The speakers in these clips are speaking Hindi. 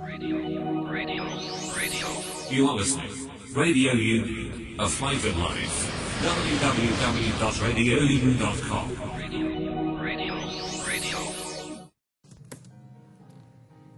You are listening. Radio Union, a flavoured life. www.radiounion.com.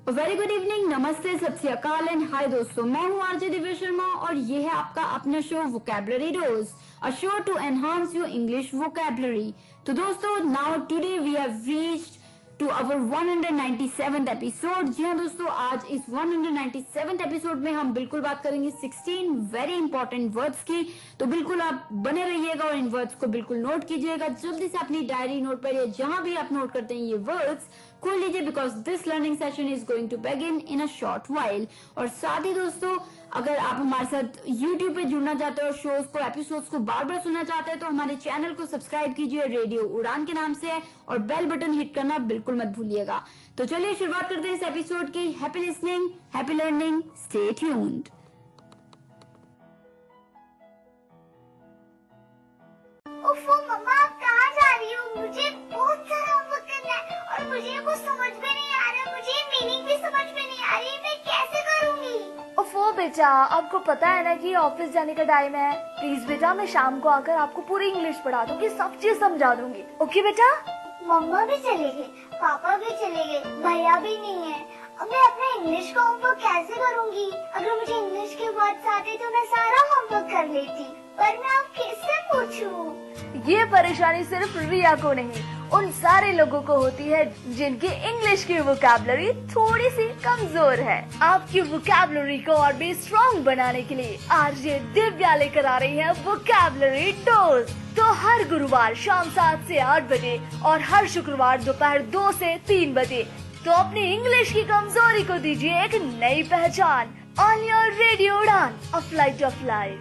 Very good evening, नमस्ते, सत श्री अकाल एंड हाय दोस्तों, मैं हूँ आरजे दिव्या शर्मा और ये है आपका अपना show vocabulary dose, a show to enhance your English vocabulary. तो दोस्तों, now today we have reached to our 197th episode. जी हाँ दोस्तों, आज इस 197th एपिसोड में हम बिल्कुल बात करेंगे 16 वेरी इंपॉर्टेंट वर्ड्स की। तो बिल्कुल आप बने रहिएगा और इन वर्ड्स को बिल्कुल नोट कीजिएगा। जल्दी से अपनी डायरी, नोट पर या जहां भी आप नोट करते हैं ये वर्ड्स खोल लीजिए, because this learning session is going to begin in a short while. और साथ ही दोस्तों, अगर आप हमारे साथ YouTube पे जुड़ना चाहते हो और शोज को, एपिसोड्स को बार बार सुनना चाहते हैं, तो हमारे चैनल को सब्सक्राइब कीजिए, रेडियो उड़ान के नाम से है, और बेल बटन हिट करना बिल्कुल मत भूलिएगा। तो चलिए शुरुआत करते हैं इस एपिसोड की। Happy listening, happy learning, stay tuned. ओफो मम्मा, आप कहाँ जा रही हो? मुझे बहुत सारा होमवर्क करना है और मुझे कुछ समझ में नहीं आ रहा, मुझे मीनिंग भी समझ में नहीं आ रही, मैं कैसे करूँगी? ओफो बेटा, आपको पता है ना कि ऑफिस जाने का टाइम है। प्लीज बेटा, मैं शाम को आकर आपको पूरी इंग्लिश पढ़ा दूंगी, सब चीज समझा दूंगी। ओके बेटा? मम्मा भी चले गए, पापा भी चले गए, भैया भी नहीं है। अब मैं अपना इंग्लिश का होमवर्क कैसे करूँगी? अगर मुझे इंग्लिश के वर्ड्स आते तो मैं सारा होमवर्क कर लेती, पर मैं अब किससे पूछूं? ये परेशानी सिर्फ रिया को नहीं, उन सारे लोगों को होती है जिनकी इंग्लिश की वोकैबुलरी थोड़ी सी कमजोर है। आपकी वोकैबुलरी को और भी स्ट्रॉन्ग बनाने के लिए आरजे दिव्या लेकर आ रही है वोकैबुलरी डोज। तो हर गुरुवार शाम 7 से 8 बजे और हर शुक्रवार दोपहर 2 से 3 बजे तो अपनी इंग्लिश की कमजोरी को दीजिए एक नई पहचान। On your radio Udaan, a flight of life.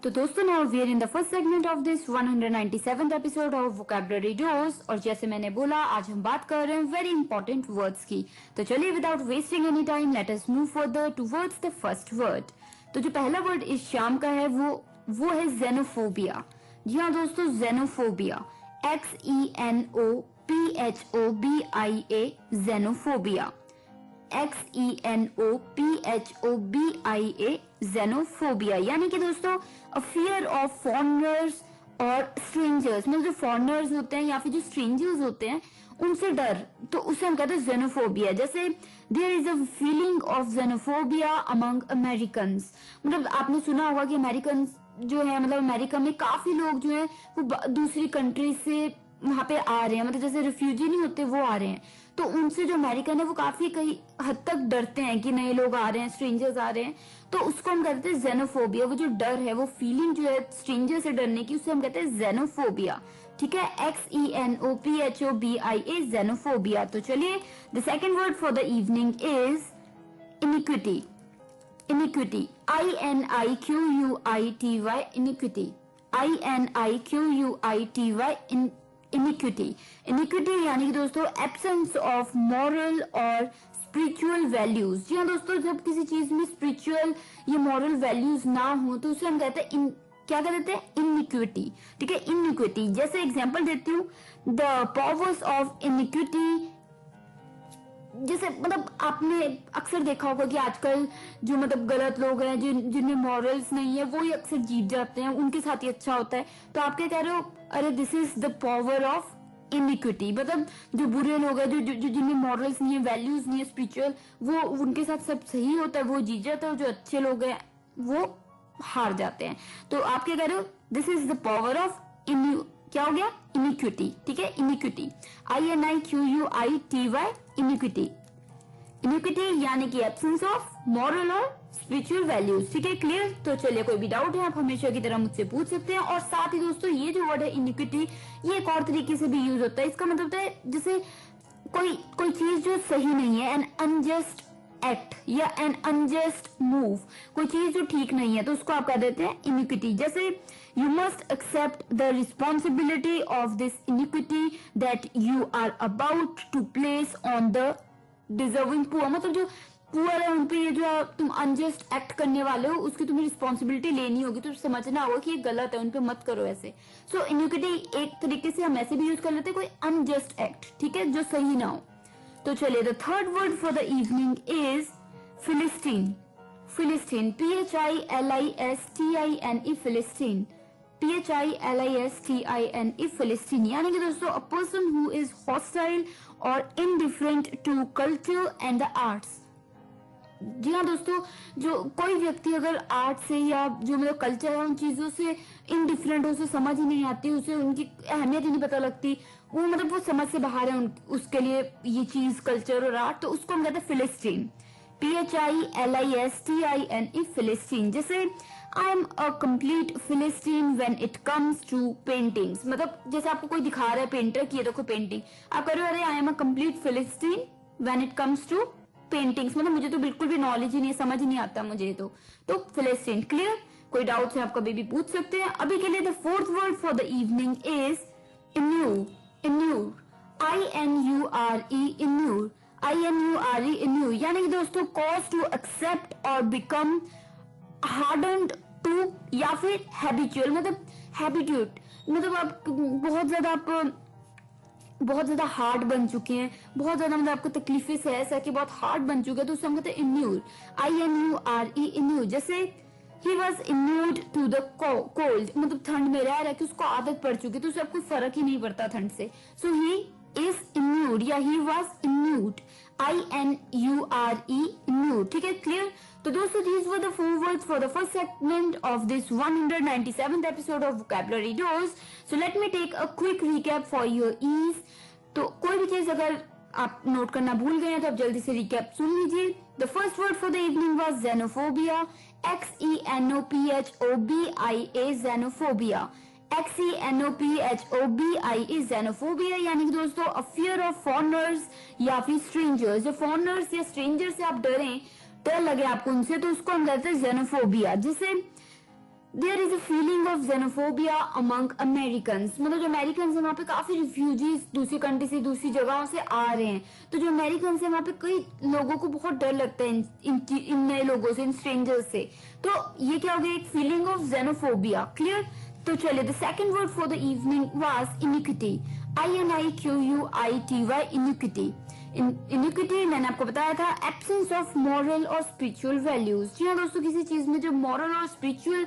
तो दोस्तों, now we are in the first segment of this 197th episode of vocabulary dose. और जैसे मैंने बोला, आज हम बात कर रहे हैं वेरी इंपॉर्टेंट वर्ड्स की। तो चलिए, without wasting any time, let us move further towards the first word. तो जो पहला वर्ड इस शाम का है वो है जेनोफोबिया। जी हाँ दोस्तों, xenophobia, XENOPHOBIA, xenophobia, XENOPHOBIA, xenophobia, यानी कि दोस्तों अ फियर ऑफ फॉरेनर्स और स्ट्रेंजर्स। मतलब जो फॉरेनर्स होते हैं या फिर जो स्ट्रेंजर्स होते हैं उनसे डर, तो उसे हम कहते हैं जेनोफोबिया। जैसे there is a feeling of xenophobia among Americans. मतलब आपने सुना होगा कि अमेरिकन जो है, मतलब अमेरिका में काफी लोग जो है वो दूसरी कंट्री से वहां पे आ रहे हैं, मतलब जैसे रिफ्यूजी नहीं होते वो आ रहे हैं। तो उनसे जो अमेरिकन है वो काफी कई हद तक डरते हैं कि नए लोग आ रहे हैं, स्ट्रेंजर्स आ रहे हैं। तो उसको हम कहते हैं जेनोफोबिया। वो जो डर है, वो फीलिंग जो है स्ट्रेंजर से डरने की, उसे हम कहते हैं जेनोफोबिया। ठीक है, XENOPHOBIA, जेनोफोबिया। तो चलिए, the second word for the evening is inequity. Inequity, INIQUITY, inequity, INIQUITY, inequity. Inequity यानी कि दोस्तों एब्सेंस ऑफ मॉरल और स्पिरिचुअल वैल्यूज। जी हाँ दोस्तों, जब किसी चीज में स्पिरिचुअल या मॉरल वैल्यूज ना हो तो उसे हम कहते हैं क्या कह देते हैं? इनिक्विटी। ठीक है, इनिक्विटी। जैसे एग्जांपल देती हूँ, द पावर्स ऑफ इनिक्विटी। जैसे मतलब आपने अक्सर देखा होगा कि आजकल जो मतलब गलत लोग हैं, जिनमें मॉरल्स नहीं है, वो ही अक्सर जीत जाते हैं, उनके साथ ही अच्छा होता है। तो आप क्या कह रहे हो? अरे this is the power of iniquity. मतलब जो बुरे लोग हैं, जो जिनमें मॉरल्स नहीं है, वैल्यूज नहीं है, स्पिरिचुअल, वो उनके साथ सब सही होता है, वो जीत जाता है, और जो अच्छे लोग हैं वो हार जाते हैं। तो आप क्या कह रहे हो? This is the power of क्या हो गया? इनिक्विटी। ठीक है, इनिक्विटी, INIQUITY, इनिक्विटी। इनिक्विटी यानी कि एब्सेंस ऑफ मॉरल और स्पिरिचुअल वैल्यूज। ठीक है, क्लियर? तो चलिए, कोई भी डाउट है आप हमेशा की तरह मुझसे पूछ सकते हैं। और साथ ही दोस्तों, ये जो वर्ड है इनिक्विटी, ये एक और तरीके से भी यूज होता है। इसका मतलब होता है जैसे कोई चीज जो सही नहीं है, एन अनजस्ट एक्ट या एन अनजस्ट मूव, कोई चीज जो ठीक नहीं है, तो उसको आप कह देते हैं इनिक्विटी। जैसे you must accept the responsibility of this iniquity that you are about to place on the deserving poor. मतलब जो पुअर है उनपे ये जो तुम अनजस्ट एक्ट करने वाले हो, उसकी तुम्हें रिस्पॉन्सिबिलिटी लेनी होगी, तो समझना होगा कि ये गलत है, उनपे मत करो ऐसे। इनिक्विटी एक तरीके से हम ऐसे भी यूज कर लेते हैं, कोई अनजस्ट एक्ट, ठीक है, जो सही ना हो। तो चलिए the third word for the evening is philistine. Philistine, PHILISTINE, philistine, PHILISTINE, philistine. यानी कि दोस्तों a person who is hostile और indifferent to culture and the arts. जी हाँ दोस्तों, जो कोई व्यक्ति अगर आर्ट से या जो मतलब कल्चर है उन चीजों से इनडिफरेंट, उसे समझ ही नहीं आती, उसे उनकी अहमियत ही नहीं पता लगती, वो मतलब वो समझ से बाहर है उसके लिए ये चीज कल्चर और आर्ट, तो उसको हम कहते हैं फिलिस्टीन. PHILISTINE, philistine. जैसे I am a complete philistine when it comes to paintings. मतलब जैसे आपको कोई दिखा रहा है पेंटर की, ये देखो पेंटिंग, आप कह रहे हो अरे I am a complete philistine when it comes to paintings. मतलब मुझे तो बिल्कुल भी नॉलेज ही नहीं, समझ ही नहीं आता मुझे तो फिलिस्टीन. क्लियर? कोई डाउट्स है आप कभी भी पूछ सकते हैं. अभी के लिए the fourth word for the evening is inure. Inure, INURE, inure, INURE, inure. यानी कि दोस्तों कॉज टू एक्सेप्ट और बिकम हार्डन्ड टू या फिर हैबिचुअल. मतलब हैबिट्यूट, मतलब आप बहुत ज्यादा हार्ड बन चुके हैं, बहुत ज्यादा मतलब आपको तकलीफें सह के बहुत हार्ड बन चुके हैं, तो उससे हम कहते हैं इन्यूर. INURE, inure. जैसे he was inured to the cold, मतलब ठंड में रह रहा कि उसको आदत पड़ चुकी, तो उससे आपको फर्क ही नहीं पड़ता ठंड से. सो ही इज इन्यूर्ड या ही वॉज इन्यूर्ड. INURE, इन्यूर्ड. ठीक है, क्लियर? तो दोस्तों these were the 4 words for the first segment of this 197th episode of Vocabulary Dose. So let me take a quick recap for your ease. तो कोई भी चीज अगर आप नोट करना भूल गए हैं तो आप जल्दी से रिकैप सुन लीजिए. The first word for the evening was xenophobia. XENOPHOBIA, xenophobia. XENOPHOBIA, xenophobia. यानी कि दोस्तों a fear of foreigners या फिर strangers. जो foreigners या strangers से आप डर लगे आपको उनसे, तो उसको हम कहते हैं xenophobia. जिसे there is a feeling of xenophobia among Americans. मतलब जो अमेरिकन है वहाँ पे काफी रिफ्यूजीज दूसरी कंट्री से, दूसरी जगहों से आ रहे हैं, तो जो अमेरिकन है वहाँ पे कई लोगों को बहुत डर लगता है इन नए लोगों से, इन स्ट्रेंजर्स से. तो ये क्या हो गया, एक फीलिंग ऑफ xenophobia. क्लियर? तो चलिए the second word for the evening was iniquity. INIQUITY, iniquity. Inequity मैंने आपको बताया था एब्सेंस ऑफ मॉरल और स्पिरिचुअल वैल्यूज. जी हाँ दोस्तों, किसी चीज में जो मॉरल और स्पिरिचुअल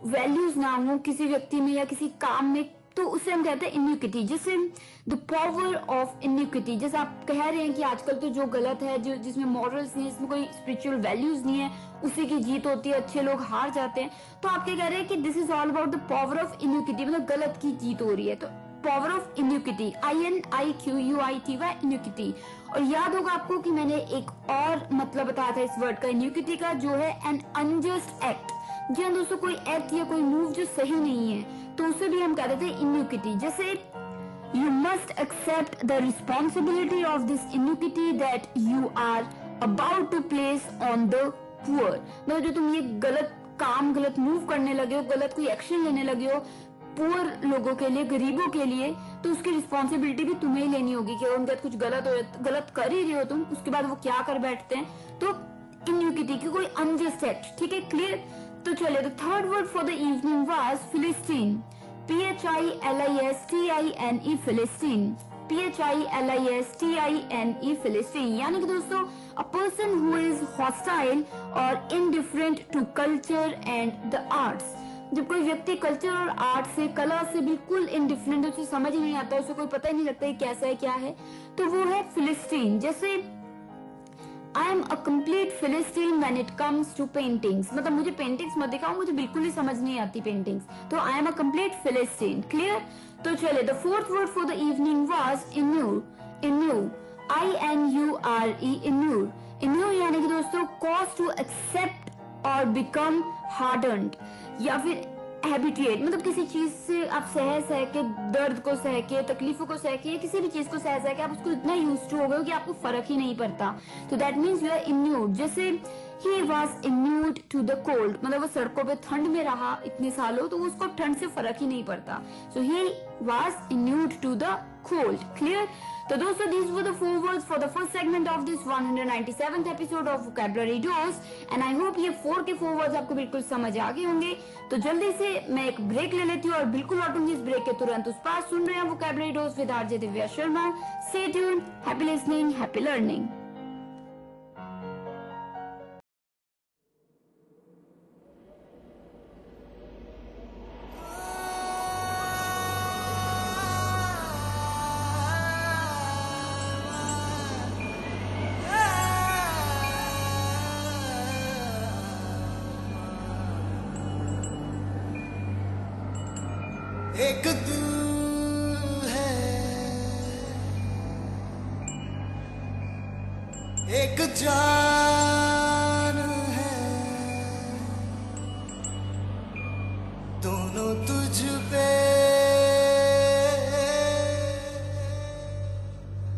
वैल्यूज ना हो किसी व्यक्ति में या किसी काम में, तो उसे हम कहते हैं इनिक्विटी. जैसे द पावर ऑफ इनिक्विटी, जैसे आप कह रहे हैं कि आजकल तो जो गलत है, जो जिसमें मॉरल्स नहीं है, जिसमें कोई स्पिरिचुअल वैल्यूज नहीं है, उसी की जीत होती है, अच्छे लोग हार जाते हैं. तो आप क्या कह रहे हैं कि this is all about the power of iniquity, मतलब गलत की जीत हो रही है. तो power of iniquity, INIQUITY, inequity. और याद होगा आपको कि मैंने एक और मतलब बताया था इस वर्ड का, इनिक्विटी का, जो है एन अनजस्ट एक्ट. जी हाँ दोस्तों, कोई एक्ट या कोई मूव जो सही नहीं है, तो उसे भी हम कहते थे इनिक्विटी. जैसे you must accept the responsibility of this iniquity that you are about to place on the poor. मतलब जो तुम ये गलत काम, गलत मूव करने लगे हो, गलत कोई एक्शन लेने लगे हो पुअर लोगों के लिए, गरीबों के लिए, तो उसकी रिस्पॉन्सिबिलिटी भी तुम्हें ही लेनी होगी कि उनके साथ कुछ गलत कर ही रहे हो तुम, उसके बाद वो क्या कर बैठते हैं. तो इनिक्विटी की कोई अनजस्ट एक्ट. ठीक है, क्लियर? तो चलिए the third word for the evening was philistine. PHILISTINE, philistine. PHILISTINE, philistine. यानी कि दोस्तों a person who is hostile और indifferent to culture and the arts. जब कोई व्यक्ति कल्चर और आर्ट से, कला से बिल्कुल इनडिफरेंट, उसे समझ ही नहीं आता, उसे कोई पता ही नहीं लगता है कैसा है क्या है, तो वो है फिलिस्टीन. जैसे I am a complete philistine when it comes to paintings. मतलब मुझे पेंटिंग्स मत दिखाओ, मुझे बिल्कुल ही समझ नहीं आती पेंटिंग्स, तो I am a complete philistine. Clear? तो चलिए the fourth word for the evening was inure. Inure, INURE, inure. Inure यानी कि दोस्तों कॉज टू एक्सेप्ट और बिकम हार्डन्ड या फिर हैबिचुएट. मतलब किसी चीज से आप सह के, दर्द को सह के, तकलीफों को सह के, किसी भी चीज को सह के आप उसको इतना यूज टू हो गए हो कि आपको फर्क ही नहीं पड़ता. तो that means you are immune. जैसे he was immune to the cold, मतलब वो सड़कों पे ठंड में रहा इतने सालों, तो उसको ठंड से फर्क ही नहीं पड़ता. So he was immune to the cold. Clear? तो दोस्तों, these were the 4 words for the first segment of this 197th episode of Vocabulary Dose, and I hope ये 4 के 4 words आपको बिल्कुल समझ आ गए होंगे। तो जल्दी से मैं एक ब्रेक ले लेती हूँ और बिल्कुल लौटूंगी इस ब्रेक के तुरंत उस पास। सुन रहे हैं Vocabulary Dose with RJ Divya Sharma. Stay tuned, happy listening, happy learning। एक दिल है, एक जान है, दोनों तुझ पे,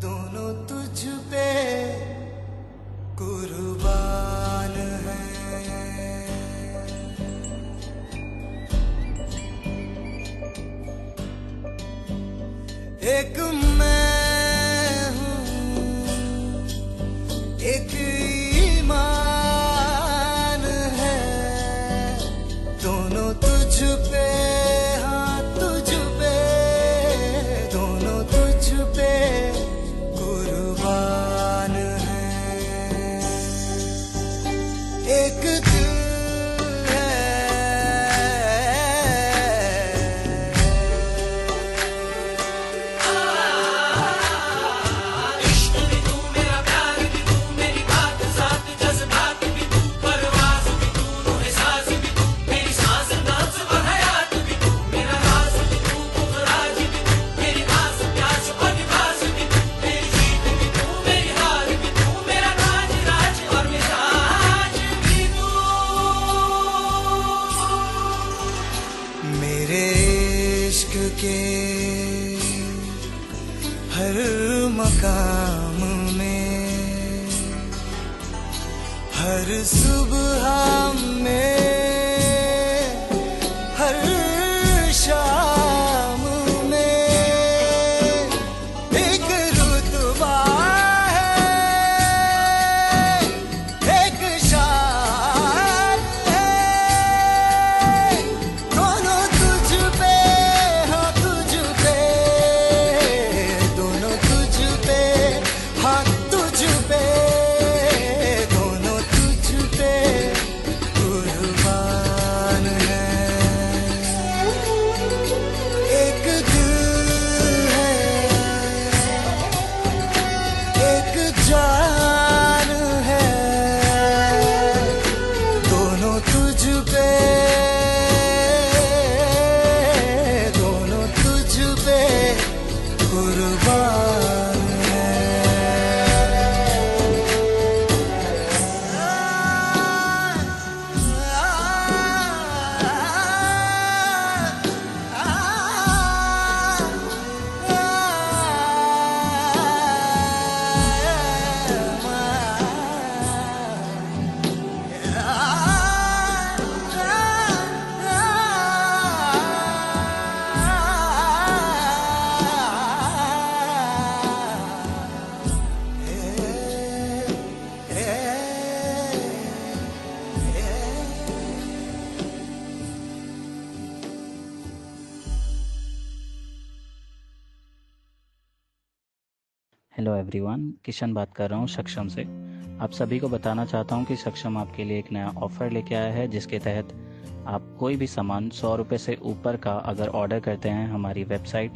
दोनों तुझ पे कुर्बान है। एक मैं हूँ, एक ईमान है, दोनों तुझ पे, हाँ तुझ पे, दोनों तुझ पे कुर्बान है। एक दिल के हर मकाम में, हर सुबह में, हर शाम में एक रुतबा है, एक शान है, दोनों तुझ पे, हाँ तुझ पे, दोनों तुझ पे, हाँ तुझ पे, दोनों तुझ पे कुर्बान है। एक दिल है, एक जान है, दोनों तुझ पे, दोनों तुझ पे कुर्बान है। हेलो एवरीवन, किशन बात कर रहा हूँ सक्षम से। आप सभी को बताना चाहता हूँ कि सक्षम आपके लिए एक नया ऑफ़र लेके आया है, जिसके तहत आप कोई भी सामान 100 रुपये से ऊपर का अगर ऑर्डर करते हैं हमारी वेबसाइट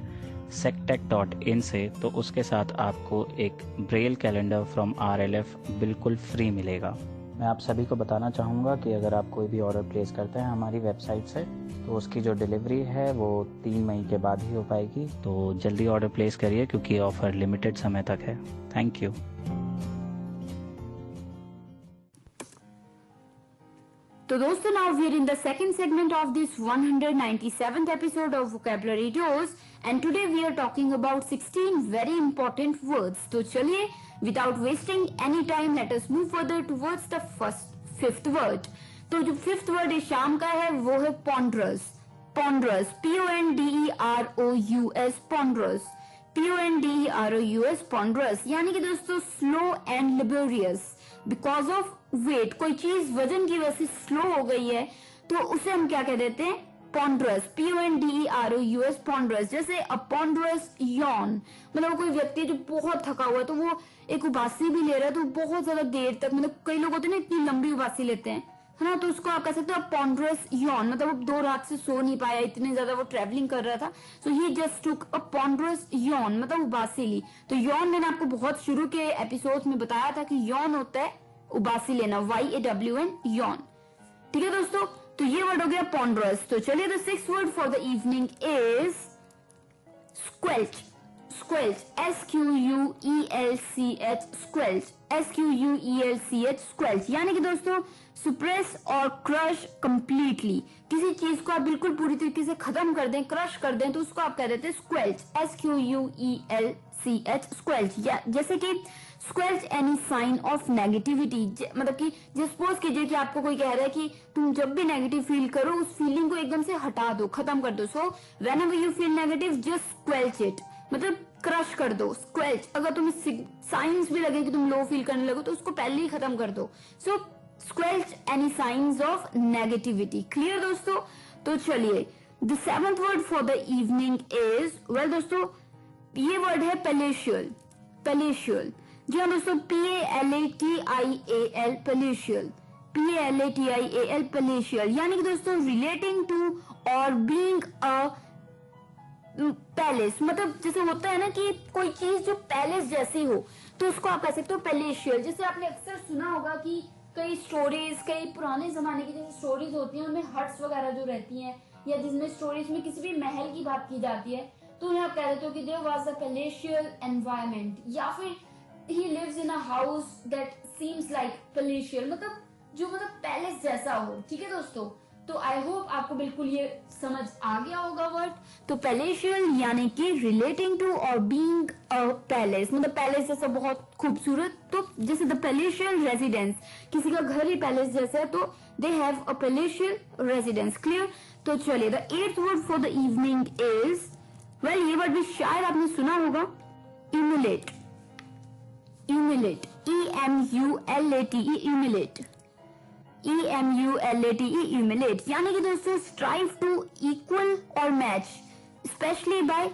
sectech.in से, तो उसके साथ आपको एक ब्रेल कैलेंडर फ्रॉम RLF बिल्कुल फ्री मिलेगा। मैं आप सभी को बताना चाहूँगा कि अगर आप कोई भी ऑर्डर प्लेस करते हैं हमारी वेबसाइट से, तो उसकी जो डिलीवरी है वो 3 मई के बाद ही हो पाएगी। तो जल्दी ऑर्डर प्लेस करिए क्योंकि ऑफ़र लिमिटेड समय तक है। Thank you. तो दोस्तों, now we are in the second segment of this 197th episode of Vocabulary Dose, and today we are talking about 16 very important words. तो चलिए, without wasting any time, let us move further towards the fifth word. तो जो फिफ्थ वर्ड इस शाम का है वो है ponderous. Ponderous, PONDEROUS, ponderous. PONDEROUS ponderous यानी कि दोस्तों slow and laborious because of weight, कोई चीज वजन की वजह से स्लो हो गई है तो उसे हम क्या कह देते हैं, ponderous, PONDEROUS ponderous। जैसे a ponderous yawn, मतलब कोई व्यक्ति जो बहुत थका हुआ है तो वो एक उबासी भी ले रहा है तो बहुत ज्यादा देर तक, मतलब कई लोग होते हैं ना इतनी लंबी उबासी लेते हैं, है ना, तो उसको आप कह सकते हो ponderous yawn, मतलब वो 2 रात से सो नहीं पाया, इतने ज्यादा वो ट्रेवलिंग कर रहा था, so he just took a ponderous yawn, मतलब उबासी ली। तो yawn मैंने आपको बहुत शुरू के एपिसोड में बताया था कि yawn होता है उबासी लेना, YAWN yawn। ठीक है दोस्तों, तो ये वर्ड हो गया ponderous। तो चलिए the 6th word for the evening is squelch, squelch, SQUELCH, squelch, SQUELCH, squelch यानी कि दोस्तों सुप्रेस और क्रश कंप्लीटली, किसी चीज को आप बिल्कुल पूरी तरीके से खत्म कर दें, क्रश कर दें, तो उसको आप कह देते हैं स्क्वेल्च, SQUELCH, स्क्वेल्च। जैसे कि स्क्वेल्च एनी साइन ऑफ नेगेटिविटी, मतलब कि सपोज कीजिए कि आपको कोई कह रहा है कि तुम जब भी नेगेटिव फील करो उस फीलिंग को एकदम से हटा दो, खत्म कर दो। So whenever you feel negative just squelch it, मतलब क्रश कर दो, स्क्वेल्च। अगर तुम्हें साइंस भी लगे कि तुम लो फील करने लगो तो उसको पहले ही खत्म कर दो। So squelch any science of negativity. Clear दोस्तों? तो चलिए the 7th word for the evening is, well दोस्तों ये वर्ड है पैलेशियल, पैलेशियल। जी हाँ दोस्तों, PALATIAL, पैलेशियल, PALATIAL, पैलेशियल यानी कि दोस्तों रिलेटिंग टू और बीइंग अ पैलेस, मतलब जैसे होता है ना कि कोई चीज जो पैलेस जैसी हो तो उसको आप कह सकते हो पैलेशियल। जैसे आपने अक्सर सुना होगा कि कई स्टोरीज, कई पुराने जमाने की जैसे स्टोरीज होती हैं उनमें हट्स वगैरह जो रहती हैं, या जिसमें स्टोरीज में किसी भी महल की बात की जाती है तो उन्हें आप कह देते हो कि there was a palatial environment, या फिर he lives in a house that seems like palatial, मतलब जो मतलब पैलेस जैसा हो। ठीक है दोस्तों, तो आई होप आपको बिल्कुल ये समझ आ गया होगा वर्ड। तो पैलेशियल यानी कि रिलेटिंग टू और बीइंग अ पैलेस, मतलब पैलेस जैसा बहुत खूबसूरत। तो जैसे द पैलेशियल रेजिडेंस, किसी का घर ही पैलेस जैसा है तो they have a palatial residence. Clear? तो चलिए the 8th word for the evening is, well ये वर्ड भी शायद आपने सुना होगा, emulate, emulate, EMULATE, emulate, EMULATE, emulate यानी कि दोस्तों स्ट्राइव टू इक्वल और मैच, स्पेशली बाय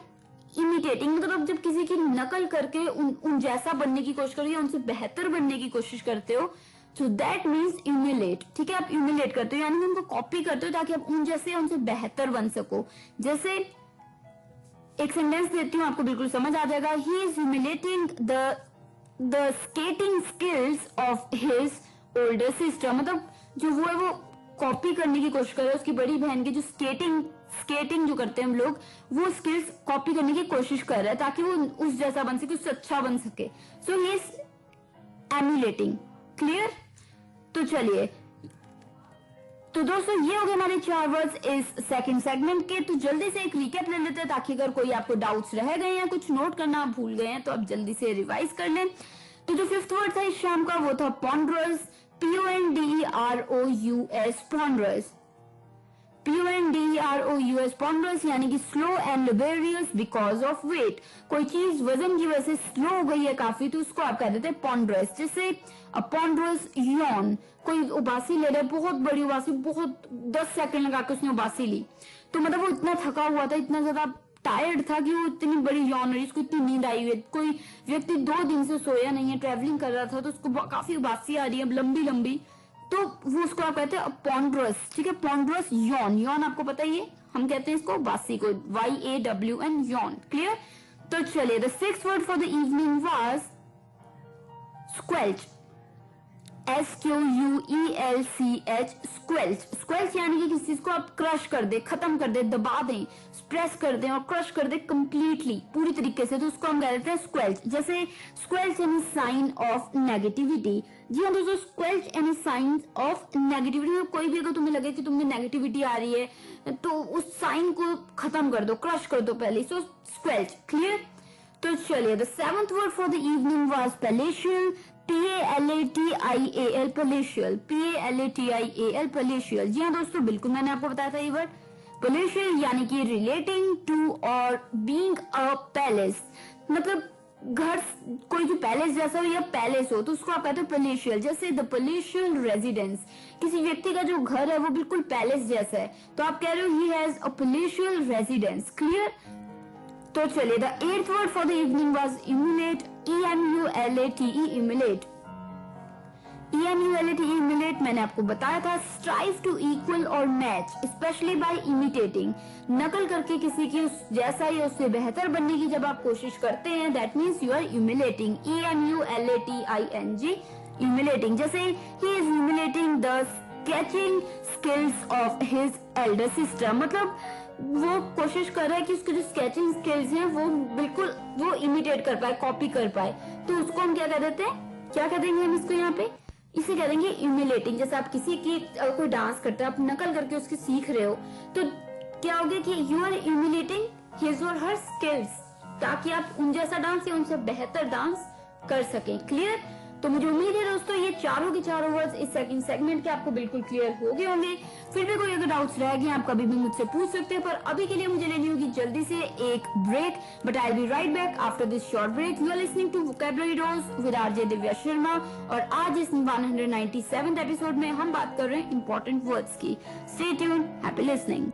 इमिटेटिंग, मतलब जब किसी की नकल करके उन जैसा बनने की कोशिश करो या उनसे बेहतर बनने की कोशिश करते हो, तो दैट मीन्स इम्यूलेट। ठीक है, आप इम्यूलेट करते हो यानी कि उनको कॉपी करते हो ताकि आप उन जैसे उनसे बेहतर बन सको। जैसे एक सेंटेंस देती हूँ, आपको बिल्कुल समझ आ जाएगा। He is humiliating the skating skills of his older sister, मतलब जो वो है वो कॉपी करने की कोशिश कर रहा है उसकी बड़ी बहन की जो स्केटिंग जो करते हैं हम लोग, वो स्किल्स कॉपी करने की कोशिश कर रहा है ताकि वो उस जैसा बन सके, उससे अच्छा बन सके। सो ही इज एम्यूलेटिंग। क्लियर? तो चलिए, तो दोस्तों ये हो गए हमारे 4 वर्ड्स इस सेकंड सेगमेंट के। तो जल्दी से एक रिकैप ले लेते हैं ताकि अगर कोई आपको डाउट्स रह गए हैं, कुछ नोट करना भूल गए हैं तो आप जल्दी से रिवाइज कर लें। तो जो 5th वर्ड था इस शाम का वो था ponderous, PONDEROUS, ponderous, PONDEROUS, ponderous यानी कि slow and laborious because of weight, कोई चीज वजन की वजह से स्लो हो गई है काफी तो उसको आप कह देते हैं ponderous। जैसे अ ponderous yawn, कोई उबासी ले रहा है, बहुत बड़ी उबासी, बहुत 10 सेकंड लगा के उसने उबासी ली, तो मतलब वो इतना थका हुआ था, इतना ज्यादा टायर्ड था कि वो इतनी बड़ी yawn हो रही, उसको इतनी नींद आई हुई है। कोई व्यक्ति 2 दिन से सोया नहीं है, ट्रेवलिंग कर रहा था तो उसको काफी उबासी आ रही है लंबी लंबी, तो वो उसको आप कहते हैं ponderous। ठीक है, ponderous yawn, yawn आपको पता ही है, हम कहते हैं इसको बासी को, YAWN, yawn। क्लियर? तो चलिए the 6th word for the evening was squelch, SQUELCH, squelch, squelch यानी कि किसी चीज को आप क्रश कर दे, खत्म कर दे, दबा दें, प्रेस कर दें और क्रश कर दे कंप्लीटली, पूरी तरीके से, तो उसको हम कह देते हैं स्क्वेल्च। जैसे स्क्वेल्च एनी साइन ऑफ नेगेटिविटी। जी हाँ दोस्तों, स्क्वेल्च एनी साइन ऑफ नेगेटिविटी, कोई भी अगर तुम्हें लगे कि तुम्हें नेगेटिविटी आ रही है तो उस साइन को खत्म कर दो, क्रश कर दो पहले, सो स्क्वेल्च। क्लियर? तो चलिए the 7th word for the evening was palatial, PALATIAL, palatial, PALATIAL, palatial. जी हाँ दोस्तों, बिल्कुल मैंने आपको बताया था ये वर्ड पैलेशियल यानी कि रिलेटिंग टू और बीइंग अ पैलेस, मतलब घर, कोई जो पैलेस जैसा हो या पैलेस हो तो उसको आप कहते हो पैलेशियल। जैसे द पैलेशियल रेजिडेंस, किसी व्यक्ति का जो घर है वो बिल्कुल पैलेस जैसा है, तो आप कह रहे हो he has a palatial residence. Clear? तो चलिए, the 8th word for the evening was emulate, EMULATE, emulate. EMULATE, emulate मैंने आपको बताया था, स्ट्राइव टू इक्वल और मैच, स्पेशली बाय इमिटेटिंग, नकल करके किसी की उस जैसा या उससे बेहतर बनने की जब आप कोशिश करते हैं, that means you are emulating. EMULATING, emulating. जैसे he is emulating the sketching skills of his elder sister, मतलब वो कोशिश कर रहा है कि उसके जो स्केचिंग स्किल्स हैं वो बिल्कुल वो इमिटेट कर पाए, कॉपी कर पाए, तो उसको हम क्या कह देते हैं, क्या कह देंगे हम इसको यहाँ पे, इसे कह देंगे इम्यूलेटिंग। जैसे आप किसी की कोई डांस करता है, आप नकल करके उसकी सीख रहे हो, तो क्या हो गया कि यू आर इम्यूलेटिंग हिज और हर स्किल्स, ताकि आप उन जैसा डांस या उनसे बेहतर डांस कर सकें। क्लियर? तो मुझे उम्मीद है दोस्तों ये चारों के चारों वर्ड्स इस सेकंड सेगमेंट के आपको बिल्कुल क्लियर हो गए होंगे। फिर भी कोई अगर डाउट्स रह गए आप कभी भी मुझसे पूछ सकते हैं, पर अभी के लिए मुझे लेनी होगी जल्दी से एक break, but I will be right back after this short break. You are listening to vocabulary dose with RJ Divya Sharma, और आज इस 197th एपिसोड में हम बात कर रहे हैं इंपॉर्टेंट वर्ड्स की। Stay tuned, happy listening.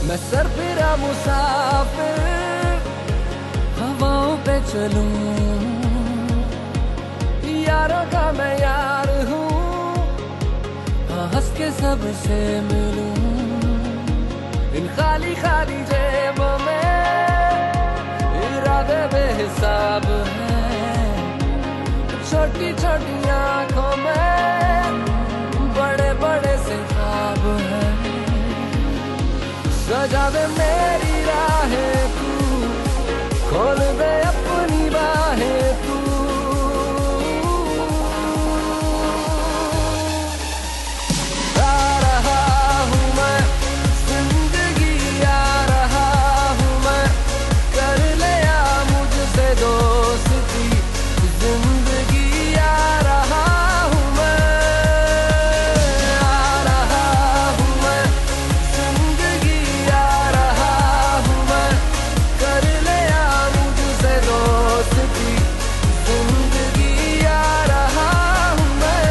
मैं सरफिरा मुसाफिर हवाओं पे चलूं, यारों का मैं यार हूँ, हंस के सबसे मिलूं, इन खाली खाली जेबों में इरादे बेहिसाब हैं, छोटी छोटी आंखों में बड़े बड़े से ख्वाब हैं, सजा दे मेरी राहें तू, खोल दे अपनी बाहें तू, आ रहा हूँ मैं जिंदगी, आ रहा हूँ मैं, कर लिया मुझसे दोस्ती, जिंदगी आ रहा हूँ मैं, आ रहा हूँ मैं जिंदगी, आ रहा हूँ मैं, कर लिया मुझसे दोस्ती, जिंदगी आ रहा हूँ मैं।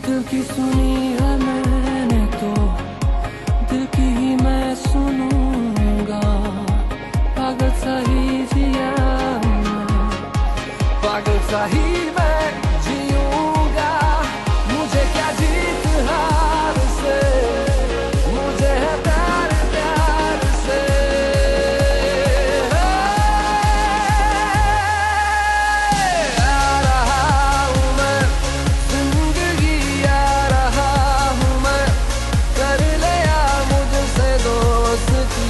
दिल की सुनी है मैंने तो दिल की ही मैं सुनूंगा, पागल सा ही जिया मैं, पागल सा ही मैं जीऊंगा, मुझे क्या जीत हार से, मुझे है प्यार प्यार से, आ रहा हूँ मैं जिंदगी, आ रहा हूँ मैं, कर लिया मुझसे दोस्ती,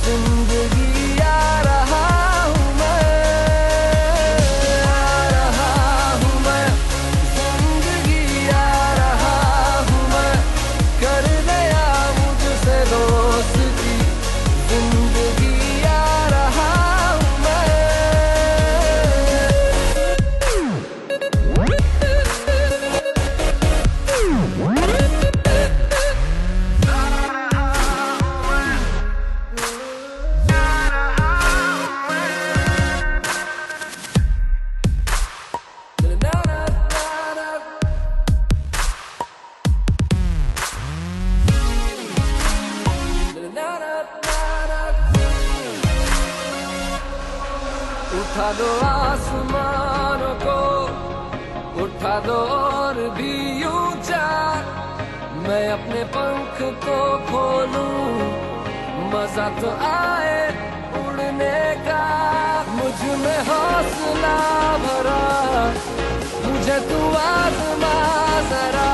जिंदगी आ रहा हूँ मैं, आ रहा उठा दो आसमानों को, उठा दो और भी ऊंचा, मैं अपने पंख तो खोलूं, मजा तो आए उड़ने का, मुझ में हौसला भरा, मुझे तू आज़मा जरा।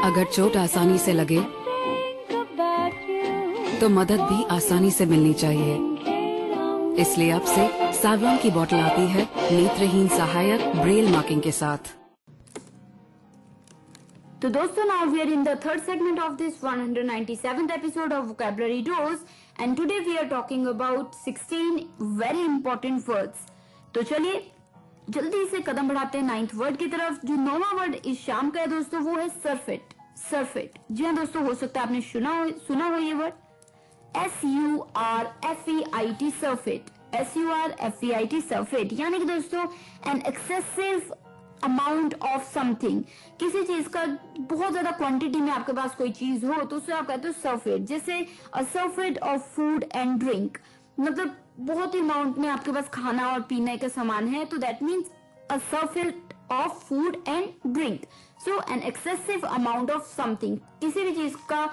अगर चोट आसानी से लगे तो मदद भी आसानी से मिलनी चाहिए, इसलिए अब से सावलॉन की बोतल आती है नेत्रहीन सहायक ब्रेल मार्किंग के साथ। तो दोस्तों, now we are in the third segment of this 197th episode of Vocabulary Dose and today we are talking about 16 very important words। तो चलिए जल्दी से कदम बढ़ाते हैं 9th वर्ड की तरफ। जो 9वां वर्ड इस शाम का है दोस्तों वो है सरफेट। सरफेट, जी हाँ दोस्तों, हो सकता है आपने सुना हो ये वर्ड, SURFEIT सरफेट, SURFEIT सरफेट, यानी कि दोस्तों N excessive amount of something, किसी चीज का बहुत ज्यादा क्वांटिटी में आपके पास कोई चीज हो तो उसे आप कहते हो सरफेट। जैसे अ surfeit of food and drink, मतलब बहुत ही अमाउंट में आपके पास खाना और पीने का सामान है, तो that means a surfeit of food and drink. So an excessive amount of something, किसी भी चीज का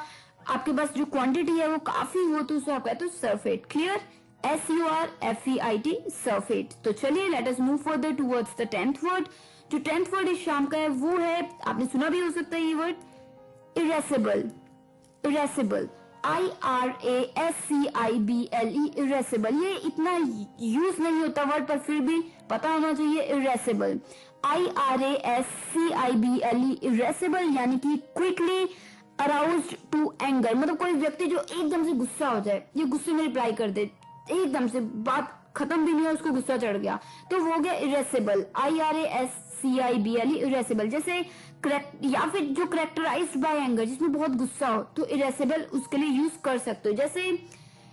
आपके पास जो क्वांटिटी है वो काफी हो तो उसे आप कहते हो सरफेट। क्लियर? SURFEIT सरफेट। तो चलिए let us move further towards the 10th word. जो 10th वर्ड इस शाम का है वो है, आपने सुना भी हो सकता है ये word, erasable. Erasable, IRASCIBLE, erasable. ये इतना यूज नहीं होता वर्ड पर फिर भी पता होना चाहिए। इरेसेबल, IRASCIBLE, इरेसेबल, यानी कि क्विकली अराउज्ड टू एंगर, मतलब कोई व्यक्ति जो एकदम से गुस्सा हो जाए, ये गुस्से में रिप्लाई कर दे, एकदम से बात खत्म भी नहीं है उसको गुस्सा चढ़ गया, तो वो हो गया इरेसेबल। IRASCIBLE, erasable. जैसे या फिर जो करेक्टराइज्ड बाय एंगर, जिसमें बहुत गुस्सा हो, तो इरेसेबल उसके लिए यूज कर सकते हो। जैसे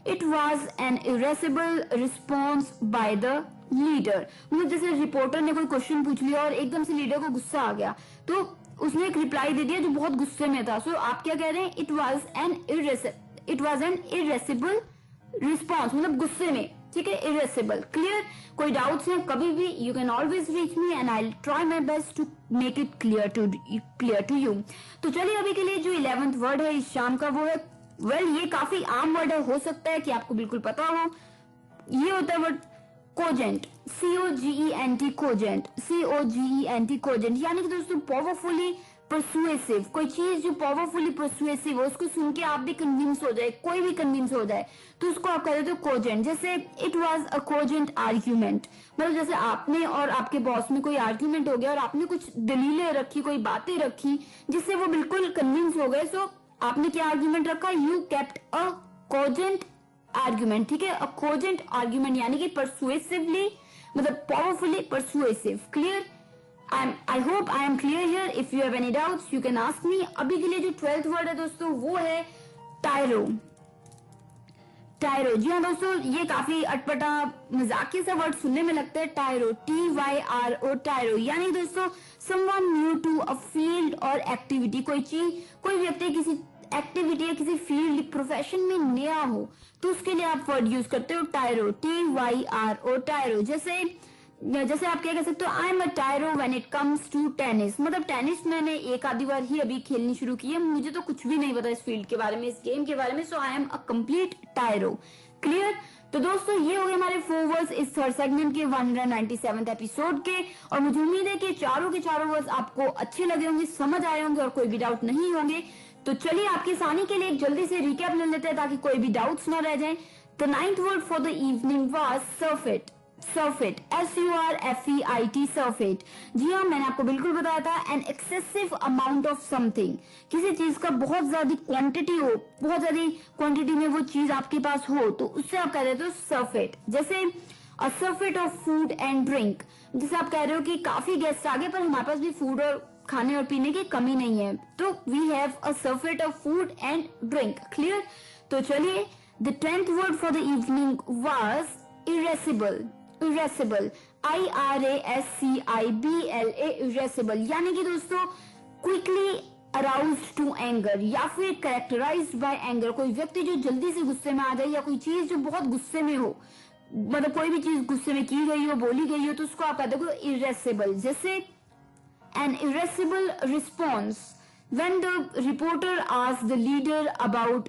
it was an erasable response by the leader, मतलब जैसे रिपोर्टर ने कोई क्वेश्चन पूछ लिया और एकदम से लीडर को गुस्सा आ गया तो उसने एक रिप्लाई दे दिया जो बहुत गुस्से में था। सो आप क्या कह रहे हैं? It was an erasable response, मतलब गुस्से में। ठीक है, इरेसेबल। क्लियर? कोई डाउट्स हैं कभी भी, you can always reach me and I try my best to make it clear to you. तो चलिए अभी के लिए जो 11th वर्ड है इस शाम का वो है, ये काफी आम वर्ड है, हो सकता है कि आपको बिल्कुल पता हो। ये होता है word cogent, COGENT, cogent, COGENT, cogent, यानी कि दोस्तों पावरफुली परसुएसिव। कोई चीज जो पावरफुली परसुएसिव हो, उसको सुन के आप भी कन्विंस हो जाए, कोई भी कन्विंस हो जाए, तो उसको आप कहते हो कोजेंट। जैसे it was a cogent argument, मतलब जैसे आपने और आपके बॉस में कोई आर्ग्यूमेंट हो गया और आपने कुछ दलीलें रखी, कोई बातें रखी जिससे वो बिल्कुल कन्विंस हो गए। सो आपने क्या आर्ग्यूमेंट रखा? You kept a cogent argument. ठीक है, अ कोजेंट आर्ग्यूमेंट यानी कि परसुएसिवली, मतलब powerfully persuasive. Clear? I hope I am clear here. If you have any doubts, you can ask me. अभी के लिए जो 12th वर्ड है दोस्तों वो है टायरो। टायरो, जी हाँ दोस्तों, ये काफी अटपटा मजाकिया सा वर्ड सुनने में लगता है। टायरो, TYRO, टायरो, यानी दोस्तों someone new to a field or activity, कोई चीज, कोई व्यक्ति किसी एक्टिविटी या किसी फील्ड प्रोफेशन में नया हो तो उसके लिए आप वर्ड यूज करते हो टायरो, TYRO, टायरो। जैसे जैसे आप क्या कह सकते हो, I am a tyro when it comes to tennis. मतलब टेनिस मैंने एक आधी बार ही अभी खेलनी शुरू की है, मुझे तो कुछ भी नहीं पता इस फील्ड के बारे में, इस गेम के बारे में। So I am a complete tyro. Clear? तो दोस्तों ये हो गए हमारे 4 वर्ड्स इस थर्ड सेगमेंट के 197th एपिसोड के। और मुझे उम्मीद है कि चारों के चारों वर्ड्स आपको अच्छे लगे होंगे, समझ आए होंगे और कोई भी डाउट नहीं होंगे। तो चलिए आपकी आसानी के लिए एक जल्दी से रिकैप ले लेते हैं ताकि कोई भी डाउट्स ना रह जाए। The 9th word for the evening was surfeit। surfeit, surfeit, surfeit। जी हाँ, मैंने आपको बिल्कुल बताया था, N excessive amount of something, किसी चीज का बहुत ज्यादा क्वांटिटी हो, बहुत ज्यादा क्वांटिटी में वो चीज आपके पास हो, तो उससे आप कह देते हो surfeit। जैसे अ surfeit of food and drink, जैसे आप कह रहे हो कि काफी गेस्ट आ गए पर हमारे पास भी फूड और खाने और पीने की कमी नहीं है, तो we have a surfeit of food and drink. Clear? तो चलिए, the 10th word for the evening was irascible। irascible, IRASCIBLA, irascible, यानी कि दोस्तों क्विकली अराउज्ड टू एंगर या फिर कैरेक्टराइज्ड बाय एंगर। कोई व्यक्ति जो जल्दी से गुस्से में आ जाए या कोई चीज जो बहुत गुस्से में हो, मतलब कोई भी चीज गुस्से में की गई हो, बोली गई हो, तो उसको आप कहते हो irascible। जैसे an irascible response when the reporter asked the leader about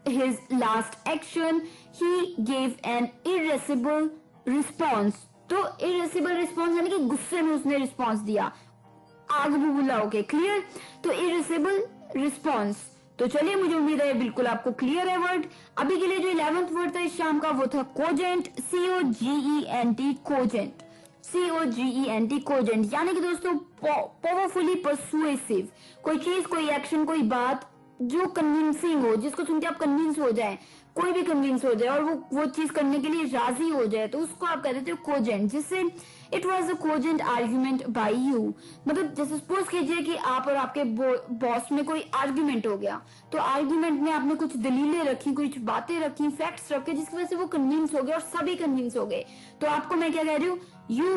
his last action, he gave an irascible response। तो irascible response यानी कि गुस्से में उसने रिस्पॉन्स दिया, आग बुबूला होके। क्लियर? तो irascible response। तो चलिए, मुझे उम्मीद है बिल्कुल आपको क्लियर है वर्ड। अभी के लिए जो 11th वर्ड था इस शाम का वो था cogent, COGENT, cogent, COGENT, cogent, यानी कि दोस्तों पावरफुली परसुएसिव, कोई चीज, कोई एक्शन, कोई बात जो कन्विंसिंग हो, जिसको सुन के आप कन्विंस हो जाए, कोई भी कन्विंस हो जाए और वो चीज करने के लिए राजी हो जाए, तो उसको आप कह देते हो कोजेंट। जिससे it was a cogent argument by you, मतलब जैसे सपोज कीजिए कि आप और आपके बॉस में कोई आर्ग्यूमेंट हो गया, तो आर्ग्यूमेंट में आपने कुछ दलीलें रखी, कुछ बातें रखी, फैक्ट्स रखे, जिसकी वजह से वो कन्विंस हो गए और सभी कन्विंस हो गए। तो आपको मैं क्या कह रही हूँ, you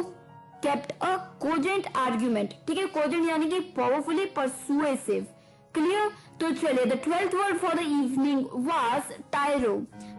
kept a cogent argument. ठीक है? कोजेंट यानी कि पावरफुली परसुएसिव। क्लियर? तो चलिए, the 12th word for the evening was tyro,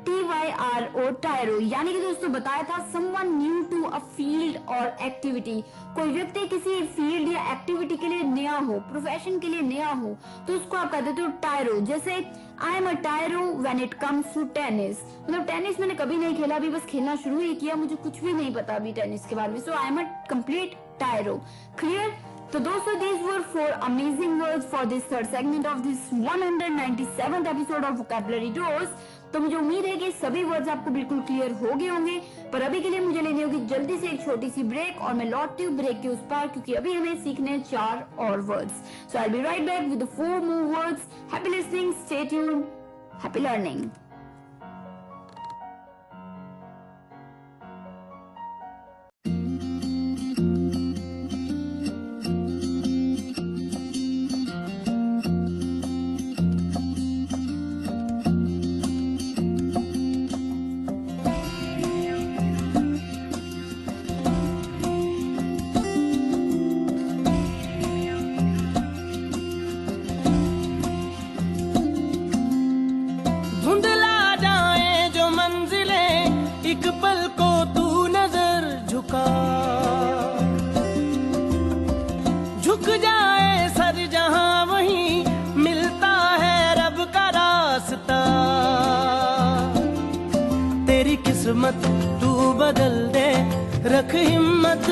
TYRO, tyro, यानी कि दोस्तों बताया था someone new to a field or activity, कोई व्यक्ति किसी फील्ड या एक्टिविटी के लिए नया हो, प्रोफेशन के लिए नया हो, तो उसको आप कहते हो टायरो। जैसे I am a tyro when it comes to tennis, मतलब टेनिस मैंने कभी नहीं खेला, अभी बस खेलना शुरू ही किया, मुझे कुछ भी नहीं पता अभी टेनिस के बारे में। So I am a complete tyro. Clear? तो दोस्तों, these were 4 amazing words for this third segment of this 197th episode of Vocabulary Dose। तो मुझे उम्मीद है कि सभी वर्ड्स आपको बिल्कुल क्लियर हो गए होंगे, पर अभी के लिए मुझे लेनी होगी जल्दी से एक छोटी सी ब्रेक और मैं लौटती हूँ ब्रेक के उस पार, क्योंकि अभी हमें सीखने 4 और words. So I will be right back with 4 more words। Happy listening, stay tuned, happy learning. झुक जाए सर जहां वहीं मिलता है रब का रास्ता। तेरी किस्मत तू बदल दे, रख हिम्मत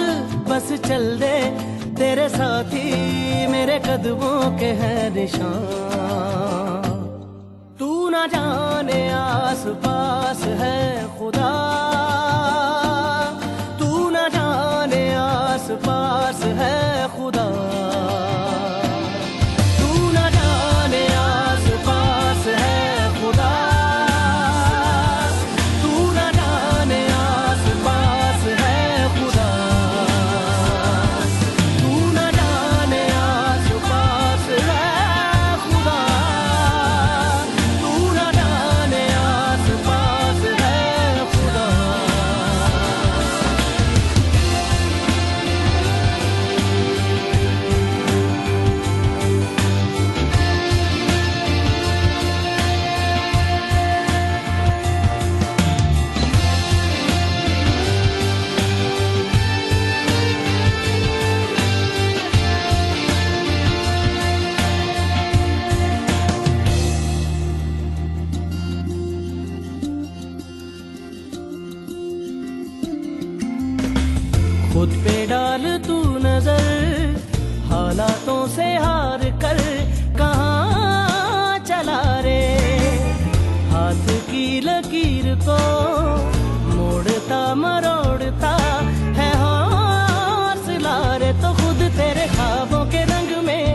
बस चल दे, तेरे साथी मेरे कदमों के है निशान। तू ना जाने आस पास है खुदा, तू ना जाने आस पास है खुदा, तू ना जाने आस पास है खुदा, तू ना जाने आस पास है खुदा, तू ना जाने आस पास है खुदा, तू ना जाने डाल तू नजर, हालातों से हार कर कहाँ चला रे। हाथ की लकीर को मोड़ता मरोड़ता है हौसला रे। तो खुद तेरे ख्वाबों के रंग में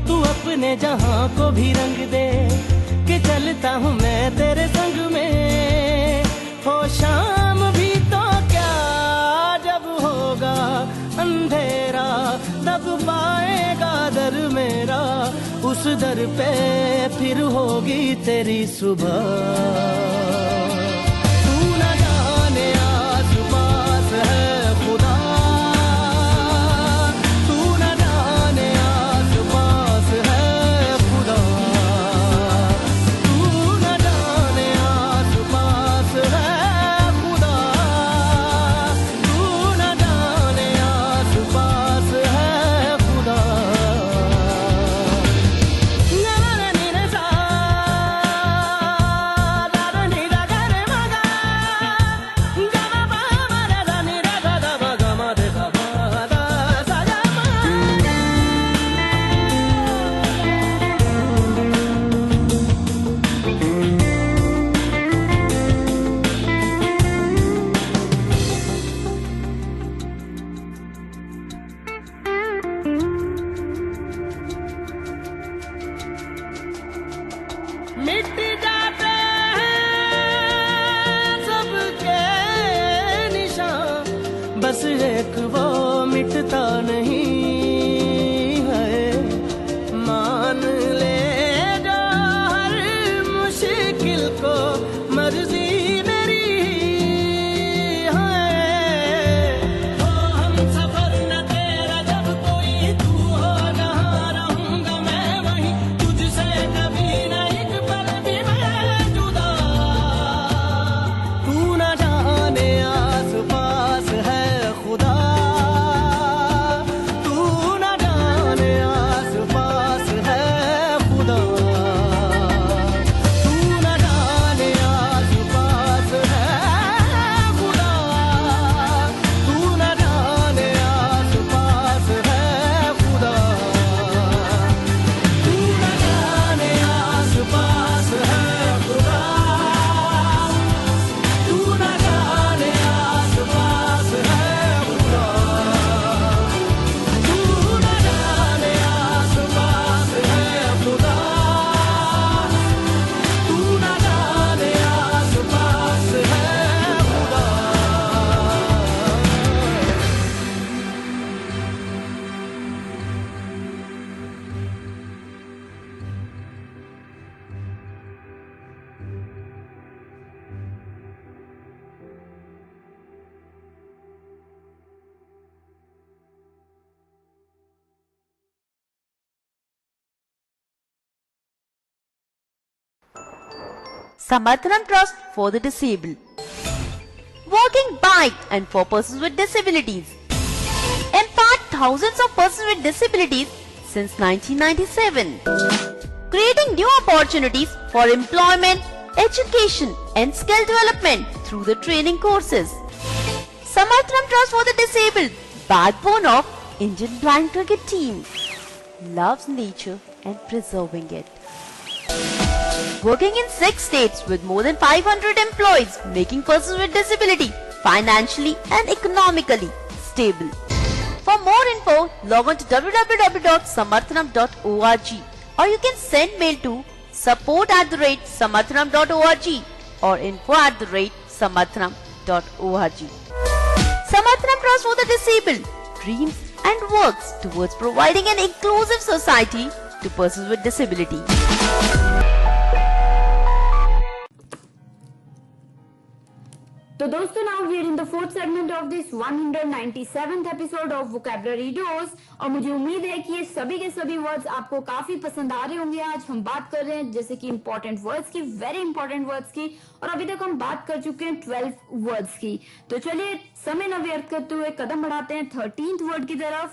तू अपने जहां को भी रंग दे, कि चलता हूँ मैं तेरे संग में। हो शाम भी तो क्या, जब होगा अंधेरा तब पाएगा दर मेरा, उस दर पे फिर होगी तेरी सुबह। तू न जाने आस पास है खुदा, तू न जाने आस पास है खुदा, तू न जाने आस पास है खुदा, तू न जाने आस पास है खुदा। मिट जाते हैं सबके निशान, बस एक वो मिटता नहीं है। मान ले जो हर मुश्किल को मर्जी मेरी है। हो हम सफर न तेरा जब कोई तू हो, जहाँ रहूंगा मैं वहीं, तुझसे कभी नहीं तू न जाने आस पास है खुदा, तू न जाने आस पास है खुदा, तू न जाने आस पास है खुदा, तू न जाने आस पास है खुदा, तू न जाने आस पास है खुदा। Samarthanam Trust for the Disabled. Walking by and for persons with disabilities. Impact thousands of persons with disabilities since 1997. Creating new opportunities for employment, education and skill development through the training courses. Samarthanam Trust for the Disabled, backbone of Indian Blind Cricket Team, loves nature and preserving it. Working in 6 states with more than 500 employees, making persons with disability financially and economically stable. For more info, log on to www.samarthanam.org or you can send mail to support@samarthanam.org or info@samarthanam.org. Samarthanam Trust for the Disabled dreams and works towards providing an inclusive society to persons with disability. तो दोस्तों, now we are in the fourth segment of this 197th episode of Vocabulary Dose और मुझे उम्मीद है कि ये सभी के सभी वर्ड्स आपको काफी पसंद आ रहे होंगे। आज हम बात कर रहे हैं जैसे कि इंपॉर्टेंट वर्ड्स की, वेरी इंपॉर्टेंट वर्ड्स की, और अभी तक हम बात कर चुके हैं 12 वर्ड्स की। तो चलिए समय न व्यर्थ करते हुए कदम बढ़ाते हैं 13th वर्ड की तरफ।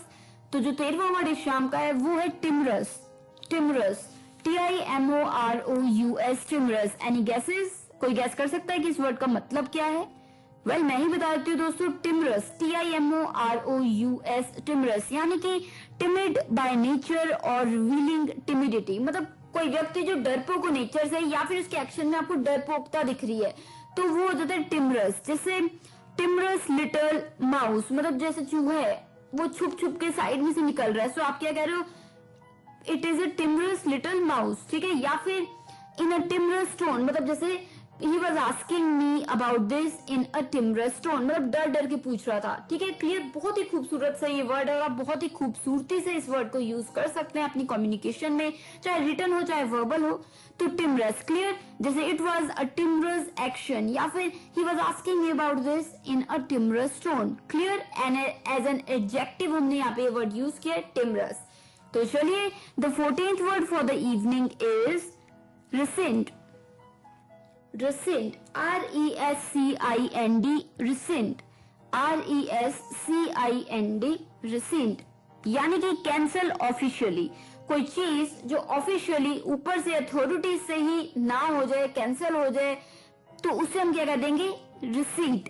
तो जो 13वां वर्ड इस शाम का है वो है timorous. Timorous, TIMOROUS, timorous. Any guesses? कोई गैस कर सकता है कि इस वर्ड का मतलब क्या है? वेल मैं ही बता देती हूँ दोस्तों, टिमरस, TIMOROUS, टिमरस यानी कि टिमिड बाय नेचर और रिवीलिंग टिमिडिटी, मतलब कोई व्यक्ति जो डरपोक हो नेचर से या फिर उसके एक्शन में आपको डरपोकता दिख रही है तो वो हो जाता है टिमरस। जैसे टिमरस लिटिल माउस, मतलब जैसे चूहा है वो छुप छुप के साइड में से निकल रहा है, सो आप क्या कह रहे हो, it is a timorous little mouse, ठीक है। या फिर इन अ टिमरस टोन, मतलब जैसे he was asking me about this in a timorous tone, मतलब डर डर के पूछ रहा था, ठीक है। क्लियर, बहुत ही खूबसूरत सा ये वर्ड है और आप बहुत ही खूबसूरती से इस वर्ड को यूज कर सकते हैं अपनी कम्युनिकेशन में, चाहे रिटन हो चाहे वर्बल हो। तो टिमरस, क्लियर, जैसे इट वाज अ टिमरस एक्शन, या फिर he was asking me about this in a timorous tone, clear. And as an adjective हमने यहाँ पे वर्ड यूज किया टिमरस। तो चलिए, the 14th word for the evening is rescind. rescind, RESCIND, rescind, RESCIND, rescind, यानी कि कैंसल ऑफिशियली। कोई चीज जो ऑफिशियली ऊपर से अथॉरिटी से ही ना हो जाए, कैंसल हो जाए, तो उसे हम क्या कह देंगे, रिसीट,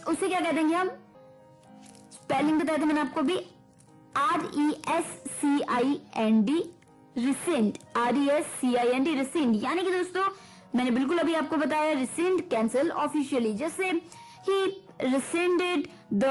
उसे क्या कह देंगे हम, स्पेलिंग बताया था मैंने आपको भी, RESCIND, रिसेंट, RESCIND, रिसेंट, यानी कि दोस्तों मैंने बिल्कुल अभी आपको बताया, रिसेंट कैंसल ऑफिशियली। जैसे ही rescinded the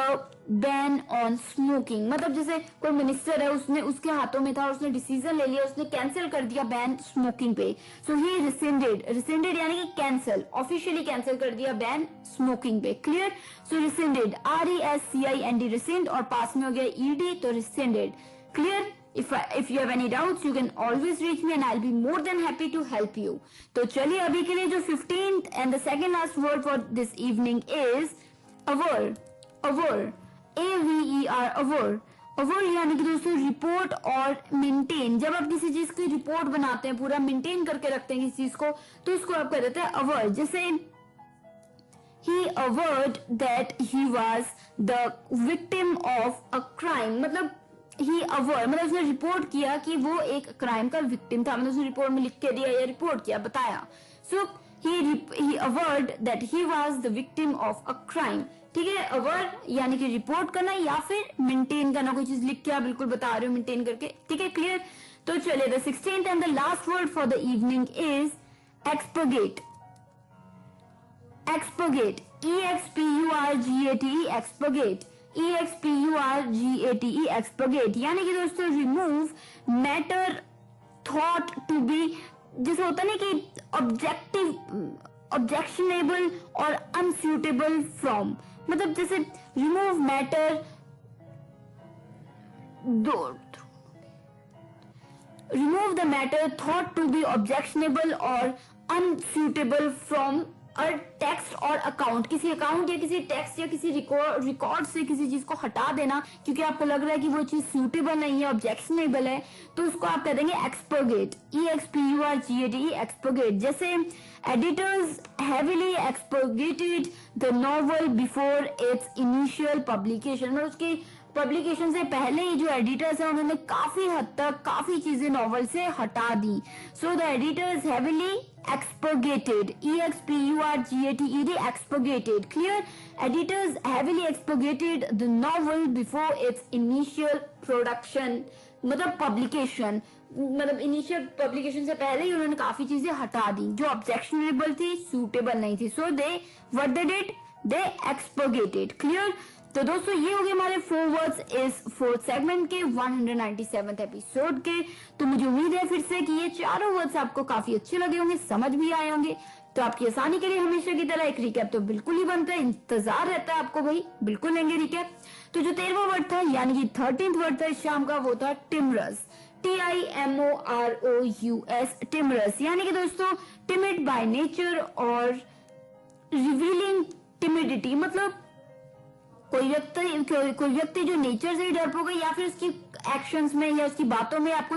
ban on smoking, मतलब जैसे कोई मिनिस्टर है, उसने उसके हाथों में था, उसने डिसीजन ले लिया, उसने कैंसिल कर दिया बैन स्मोकिंग पे, सो ही रिसेंडेड, रिसेंडेड यानी कि कैंसिल, ऑफिशियली कैंसिल कर दिया बैन स्मोकिंग पे, क्लियर। सो रिसेंडेड, RESCIND, रिसेंड, और पास में हो गया ED, तो रिसेंडेड, clear. If you have any doubts, you can always reach me and I'll be more than happy to help you. तो चलिए अभी के लिए जो 15th and the second last word for this evening is aver, aver, AVER, aver, aver यानी कि दोस्तों रिपोर्ट और मेंटेन। जब आप किसी चीज की रिपोर्ट बनाते हैं, पूरा मेंटेन करके रखते हैं किसी चीज को, तो उसको आप कह देते हैं aver। जैसे he averred that he was the victim of a crime, मतलब ही अवर, मतलब उसने रिपोर्ट किया कि वो एक क्राइम का विक्टिम था, मतलब उसने रिपोर्ट में लिख के दिया या रिपोर्ट किया, बताया। So he averred that he was the victim of a crime, ठीक है। अवर यानी कि रिपोर्ट करना या फिर मेंटेन करना, कोई चीज लिख के आप बिल्कुल बता रहे हो मेंटेन करके, ठीक है, क्लियर। तो चलिए, the 16th and the last word for the evening is expurgate, expurgate, EXPURGATE, expurgate, EXPURGATE, expurgate, यानी कि दोस्तों remove matter thought to be, जैसे होता है ना कि ऑब्जेक्टिव, ऑब्जेक्शनेबल और अनसूटेबल फ्रॉम, मतलब जैसे remove matter, remove the matter thought to be objectionable और अनसूटेबल फ्रॉम और टेक्स्ट और अकाउंट, किसी अकाउंट या किसी टेक्स्ट या किसी रिकॉर्ड से किसी चीज को हटा देना क्योंकि आपको लग रहा है कि वो चीज सूटेबल नहीं है, ऑब्जेक्शनेबल है, तो उसको आप कह देंगे एक्सपरगेट, EXPURGATE, एक्सपरगेट। जैसे editors heavily expurgated the novel before its initial publication, मतलब उसकी पब्लिकेशन से पहले ही जो एडिटर्स हैं उन्होंने काफी हद तक काफी चीजें नॉवल से हटा दी। So the editors heavily expurgated, EXPURGATED, expurgated, clear। Editors heavily expurgated the novel before its initial production, मतलब publication, मतलब इनिशियल पब्लिकेशन से पहले ही उन्होंने काफी चीजें हटा दी जो ऑब्जेक्शनेबल थी, सूटेबल नहीं थी। So they what they did, they expurgated, clear. तो दोस्तों ये हो गए हमारे 4 वर्ड्स इस 4th सेगमेंट के 197th एपिसोड के। तो मुझे उम्मीद है फिर से कि ये चारों वर्ड्स आपको काफी अच्छे लगे होंगे, समझ भी आए होंगे। तो आपकी आसानी के लिए हमेशा की तरह एक रिकैप तो बिल्कुल ही बनता है, इंतजार रहता है आपको भाई, बिल्कुल लेंगे रिकैप। तो जो 13वां वर्ड था यानी कि 13th वर्ड था इस शाम का, वो था टिमरस, TIMOROUS, टिमरस, यानी कि दोस्तों टिमिड बाय नेचर और रिवीलिंग टिमिडिटी, मतलब कोई व्यक्ति जो नेचर से ही डरपोक है या फिर उसकी एक्शंस में या उसकी बातों में आपको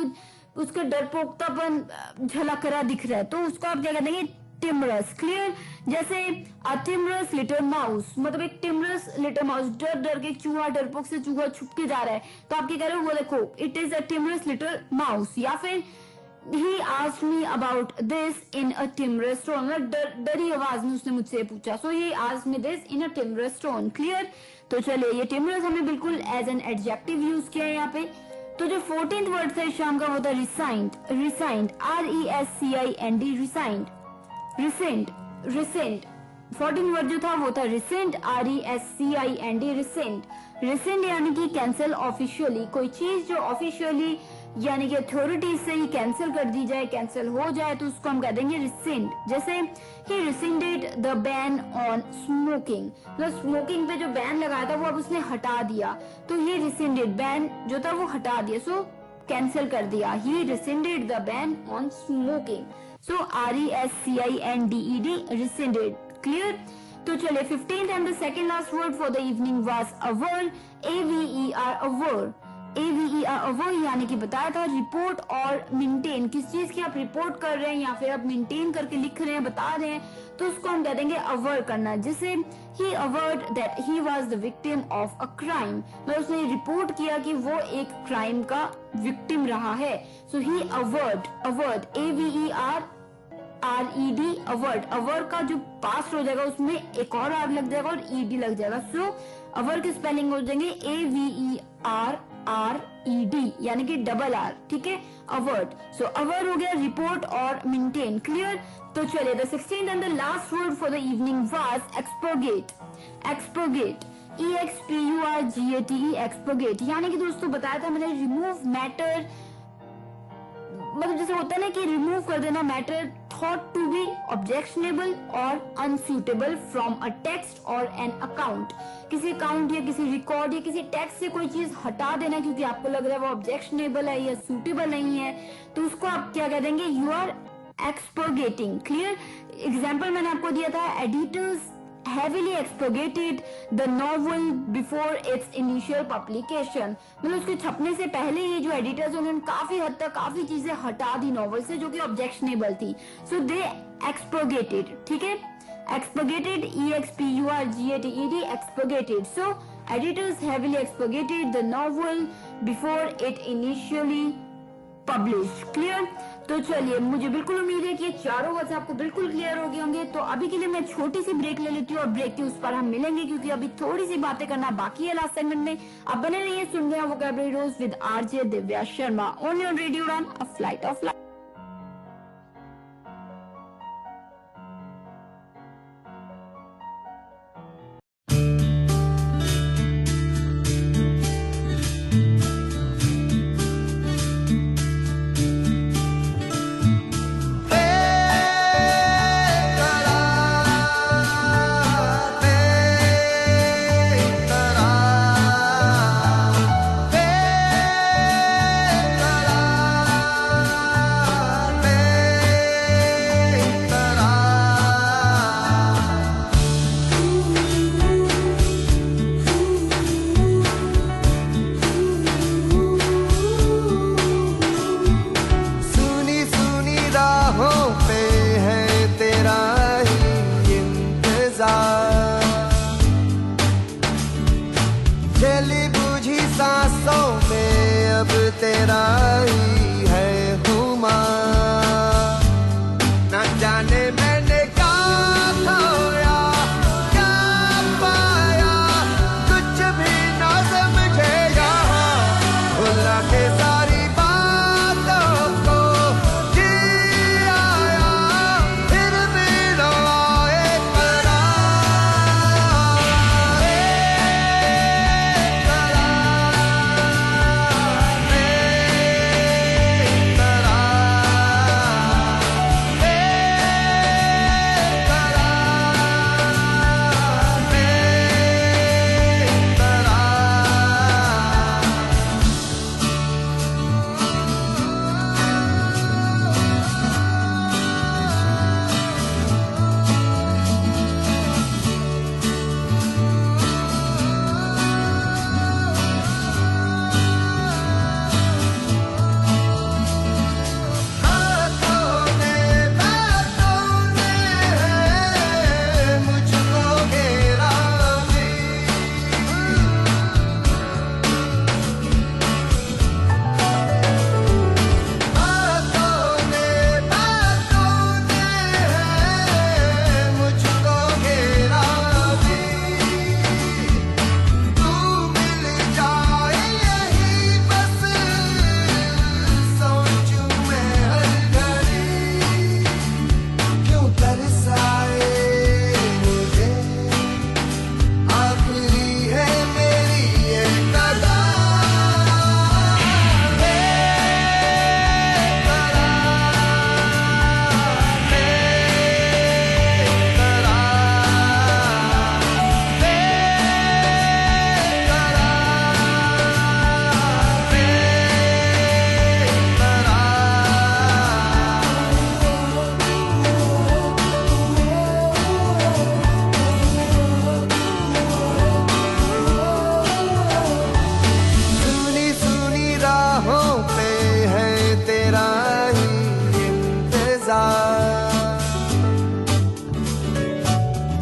उसका डरपोकतापन झलक रहा दिख रहा है, तो उसको आप क्या कहते हैं, टिमरस, क्लियर। जैसे अ टिमरस लिटिल माउस, मतलब एक टिमरस लिटिल माउस, डर डर के चूहा, डरपोक से चूहा छुप के जा रहा है, तो आप क्या कह रहे हो, वो देखो it is a timorous little mouse. या फिर he asked me about this in a timorous tone. मतलब डरी आवाज में उसने मुझसे पूछा. So he asked me this in a timorous tone. Clear? तो चलिए, ये timorous हमने बिल्कुल as an adjective यूज किया है यहाँ पे. तो जो 14th वर्ड था शाम का वो था resigned. resigned, RESCIND, resigned, resent, resent. 14th word जो था वो था resent, RESCIND, resent. resent यानी कि कैंसिल ऑफिशियली, कोई चीज जो ऑफिशियली यानी कि अथॉरिटी से ही कैंसिल कर दी जाए, कैंसिल हो जाए, तो उसको हम कह देंगे रिसेंड. जैसे ही rescinded the ban on smoking, मतलब स्मोकिंग पे जो बैन लगाया था वो अब उसने हटा दिया. तो ही रिसेंडेड, बैन जो था वो हटा दिया, सो कैंसिल कर दिया. He rescinded the ban on smoking. So RESCINDED, rescinded. Clear? तो चलिए 15th and the second last word for the evening was aver, AVER, aver. AVER, aver यानी कि बताया था रिपोर्ट और मेंटेन, किस चीज की आप रिपोर्ट कर रहे हैं या फिर आप मेंटेन करके लिख रहे हैं, बता रहे हैं, तो उसको हम कह देंगे अवर करना. जैसे he averred that he was the victim of a crime, मतलब उसने रिपोर्ट किया कि वो एक क्राइम का विक्टिम रहा है. So he averred, averred, AVER RED, averred. Aver का जो पास्ट हो जाएगा उसमें एक और आर लग जाएगा और ED लग जाएगा. सो अवर की स्पेलिंग हो जाएंगे AVER RED यानी कि डबल R. ठीक है, अवर्ड. सो अवर हो गया रिपोर्ट और मेंटेन. क्लियर? तो चलिए the 16th and the last word for the evening was expurgate. Expurgate, EXPURGATE, expurgate यानी कि दोस्तों बताया था मैंने रिमूव मैटर, मतलब जैसे होता है ना कि रिमूव कर देना matter thought to be objectionable और अनसूटेबल फ्रॉम अ टेक्स्ट और एन अकाउंट. किसी अकाउंट या किसी रिकॉर्ड या किसी टेक्स्ट से कोई चीज हटा देना क्योंकि आपको लग रहा है वो ऑब्जेक्शनेबल है या सूटेबल नहीं है, तो उसको आप क्या कह देंगे, यू आर एक्सपर्गेटिंग. क्लियर? एग्जाम्पल मैंने आपको दिया था, editors heavily expurgated the novel before its initial publication, मतलब उसके छपने से पहले ये जो एडिटर्स उन्होंने काफी हद तक काफी चीजें हटा दी नॉवल से जो कि ऑब्जेक्शनेबल थी. सो दे एक्सपर्गेटेड. ठीक है, expurgated, EXPURGATED, expurgated. So editors heavily expurgated the novel before it initially published. Clear? तो चलिए, मुझे बिल्कुल उम्मीद है कि ये चारों वर्ड्स आपको बिल्कुल क्लियर हो गए होंगे. तो अभी के लिए मैं छोटी सी ब्रेक ले लेती हूँ और ब्रेक के उस पर हम मिलेंगे क्योंकि अभी थोड़ी सी बातें करना बाकी है लास्ट सेगमेंट में. आप बने रहिए, सुन रहे हैं वोकैबुलरी रोज with RJ Divya Sharma, only on radio Udaan, a flight of life.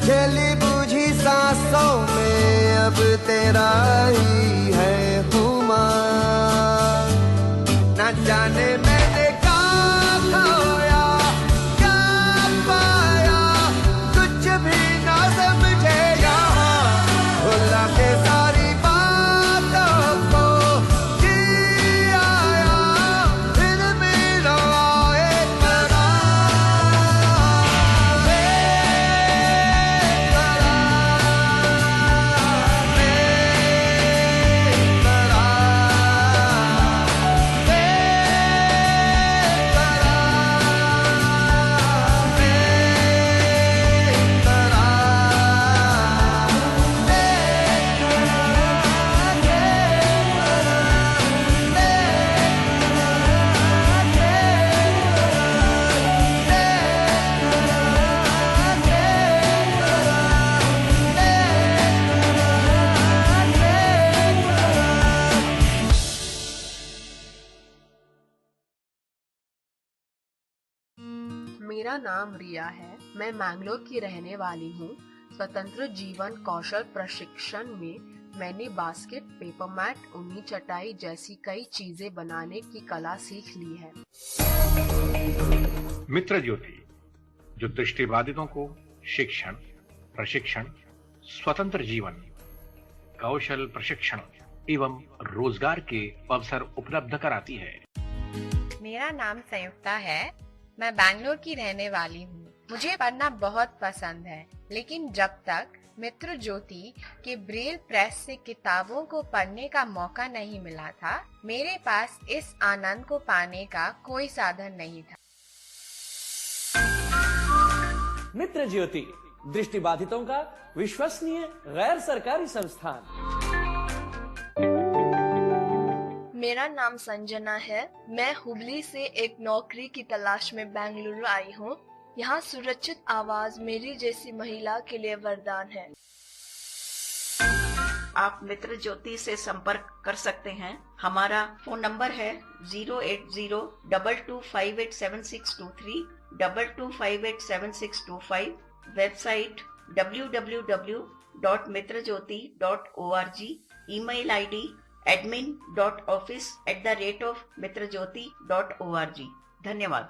जली बुझी सांसों में अब तेरा ही है खुमार। न जाने मैंने क्या खोया क्या पाया, कुछ भी ना समझे यहाँ, भुला के सारी बातों को जी आया, फिर मिला एक मेरा नाम रिया है। मैं मैंगलोर की रहने वाली हूँ। स्वतंत्र जीवन कौशल प्रशिक्षण में मैंने बास्केट, पेपर मैट, ऊनी चटाई जैसी कई चीजें बनाने की कला सीख ली है। मित्र ज्योति, जो दृष्टिबाधितों को शिक्षण, प्रशिक्षण, स्वतंत्र जीवन, कौशल प्रशिक्षण एवं रोजगार के अवसर उपलब्ध कराती है। मेरा नाम संयुक्ता है। मैं बैंगलोर की रहने वाली हूँ। मुझे पढ़ना बहुत पसंद है, लेकिन जब तक मित्र ज्योति के ब्रेल प्रेस से किताबों को पढ़ने का मौका नहीं मिला था, मेरे पास इस आनंद को पाने का कोई साधन नहीं था। मित्र ज्योति, दृष्टिबाधितों का विश्वसनीय गैर सरकारी संस्थान। मेरा नाम संजना है। मैं हुबली से एक नौकरी की तलाश में बेंगलुरु आई हूँ। यहाँ सुरक्षित आवाज मेरी जैसी महिला के लिए वरदान है। आप मित्र ज्योति से संपर्क कर सकते हैं। हमारा फोन नंबर है 08022587623, 22587625, website www.mitrajyoti.org, email ID admin.office@mitrajyoti.org। धन्यवाद।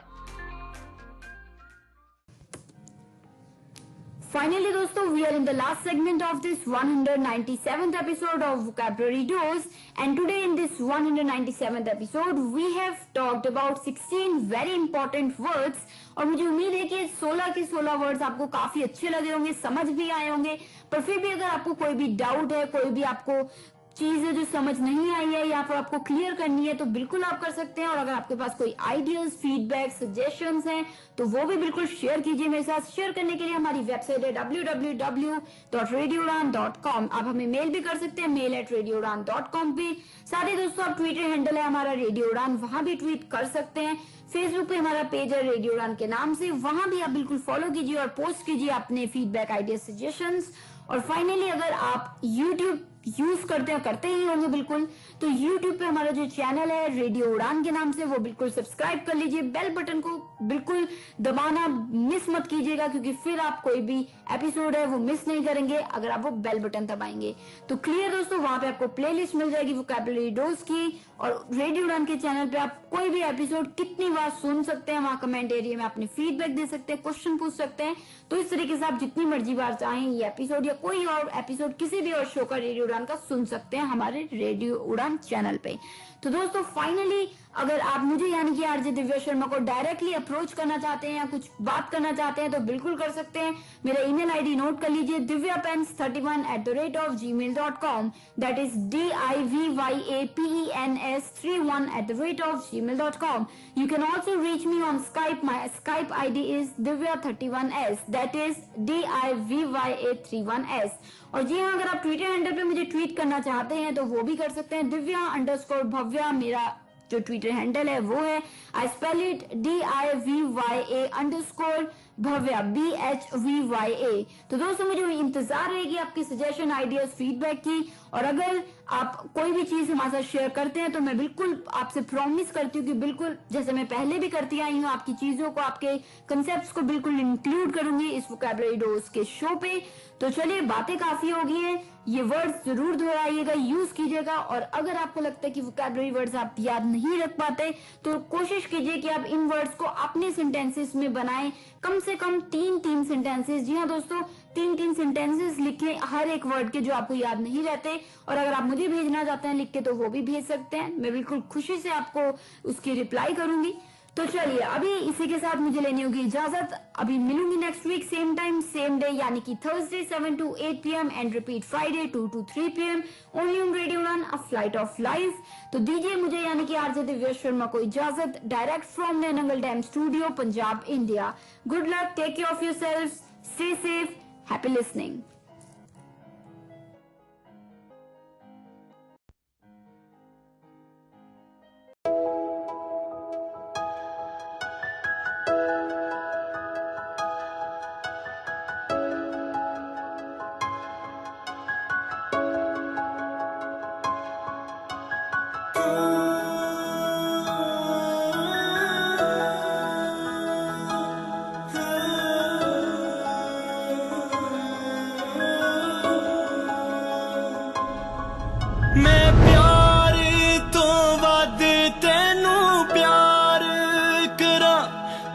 Finally, दोस्तों, we are in the last segment of this 197th episode of Vocabulary Dose, and today in this 197th episode we have talked about 16 very important words, और मुझे उम्मीद है कि 16 के 16 वर्ड्स आपको काफी अच्छे लगे होंगे, समझ भी आए होंगे। पर फिर भी अगर आपको कोई भी डाउट है, कोई भी आपको चीज है जो समझ नहीं आई है या फिर आपको क्लियर करनी है, तो बिल्कुल आप कर सकते हैं। और अगर आपके पास कोई आइडियाज, फीडबैक, सजेशंस हैं तो वो भी बिल्कुल शेयर कीजिए मेरे साथ। शेयर करने के लिए हमारी वेबसाइट है www.radioudan.com। आप हमें मेल भी कर सकते हैं, mail@radioudan.com पे। साथ ही दोस्तों, आप ट्विटर हैंडल है हमारा रेडियो उड़ान, वहां भी ट्वीट कर सकते हैं। फेसबुक पे हमारा पेज है रेडियो उड़ान के नाम से, वहां भी आप बिल्कुल फॉलो कीजिए और पोस्ट कीजिए अपने फीडबैक, आइडिया, सजेशंस। और फाइनली, अगर आप यूट्यूब यूज करते ही होंगे बिल्कुल, तो YouTube पे हमारा जो चैनल है रेडियो उड़ान के नाम से, वो बिल्कुल सब्सक्राइब कर लीजिए। बेल बटन को बिल्कुल दबाना मिस मत कीजिएगा, क्योंकि फिर आप कोई भी एपिसोड है वो मिस नहीं करेंगे अगर आप वो बेल बटन दबाएंगे। तो क्लियर दोस्तों, वहां पे आपको प्लेलिस्ट मिल जाएगी वोकैबुलरी डोज की, और रेडियो उड़ान के चैनल पे आप कोई भी एपिसोड कितनी बार सुन सकते हैं। वहां कमेंट एरिया में अपने फीडबैक दे सकते हैं, क्वेश्चन पूछ सकते हैं। तो इस तरीके से आप जितनी मर्जी बार चाहें ये एपिसोड या कोई और एपिसोड किसी भी और शो का रेडियो उड़ान का सुन सकते हैं हमारे रेडियो उड़ान चैनल पे। तो दोस्तों, फाइनली अगर आप मुझे यानी कि आरजे दिव्या शर्मा को डायरेक्टली अप्रोच करना चाहते हैं या कुछ बात करना चाहते हैं तो बिल्कुल कर सकते हैं। मेरा ईमेल आईडी नोट कर लीजिए, divyapens31@gmail.com, that is DIVYAPENS31@gmail.com। You can also reach me on Skype. My Skype ID is divya31s, that is DIVYA31s। और जी हाँ, अगर आप ट्विटर हैंडल पे मुझे ट्वीट करना चाहते हैं तो वो भी कर सकते हैं, divya_bhavya मेरा जो ट्विटर हैंडल है वो है। आई spell it DIVYA_bhavya Bhavya, BHVYA। तो दोस्तों मुझे इंतजार रहेगी आपकी सजेशन, आइडियाज, फीडबैक की। और अगर आप कोई भी चीज हमारे साथ शेयर करते हैं तो मैं बिल्कुल आपसे प्रॉमिस करती हूँ कि बिल्कुल जैसे मैं पहले भी करती आई हूँ, आपकी चीजों को, आपके कंसेप्ट्स को बिल्कुल इंक्लूड करूंगी इस वोकैबुलरी डोज के शो पे। तो चलिए, बातें काफी हो गई हैं, ये वर्ड्स जरूर दोहराइएगा, यूज कीजिएगा। और अगर आपको लगता है कि वोकैबुलरी वर्ड्स आप याद नहीं रख पाते तो कोशिश कीजिए कि आप इन वर्ड्स को अपने सेंटेंसेस में बनाएं, कम से कम 3 सेंटेंसेस। जी हाँ दोस्तों, 3 सेंटेंसेस लिखें हर एक वर्ड के जो आपको याद नहीं रहते। और अगर आप मुझे भेजना चाहते हैं लिख के तो वो भी भेज सकते हैं, मैं बिल्कुल खुशी से आपको उसकी रिप्लाई करूंगी। तो चलिए, अभी इसी के साथ मुझे लेनी होगी इजाजत। अभी मिलूंगी next week same time same day, यानी कि Thursday 7 to 8 PM and repeat Friday 2 to 3 PM only on radio one, a flight of life. तो दीजिए मुझे यानी कि आरजे दिव्या शर्मा को इजाजत, direct from Nainangal dam studio, Punjab, India. Good luck, take care of yourself, stay safe, happy listening. मैं प्यार तो वध तेनू प्यार करा,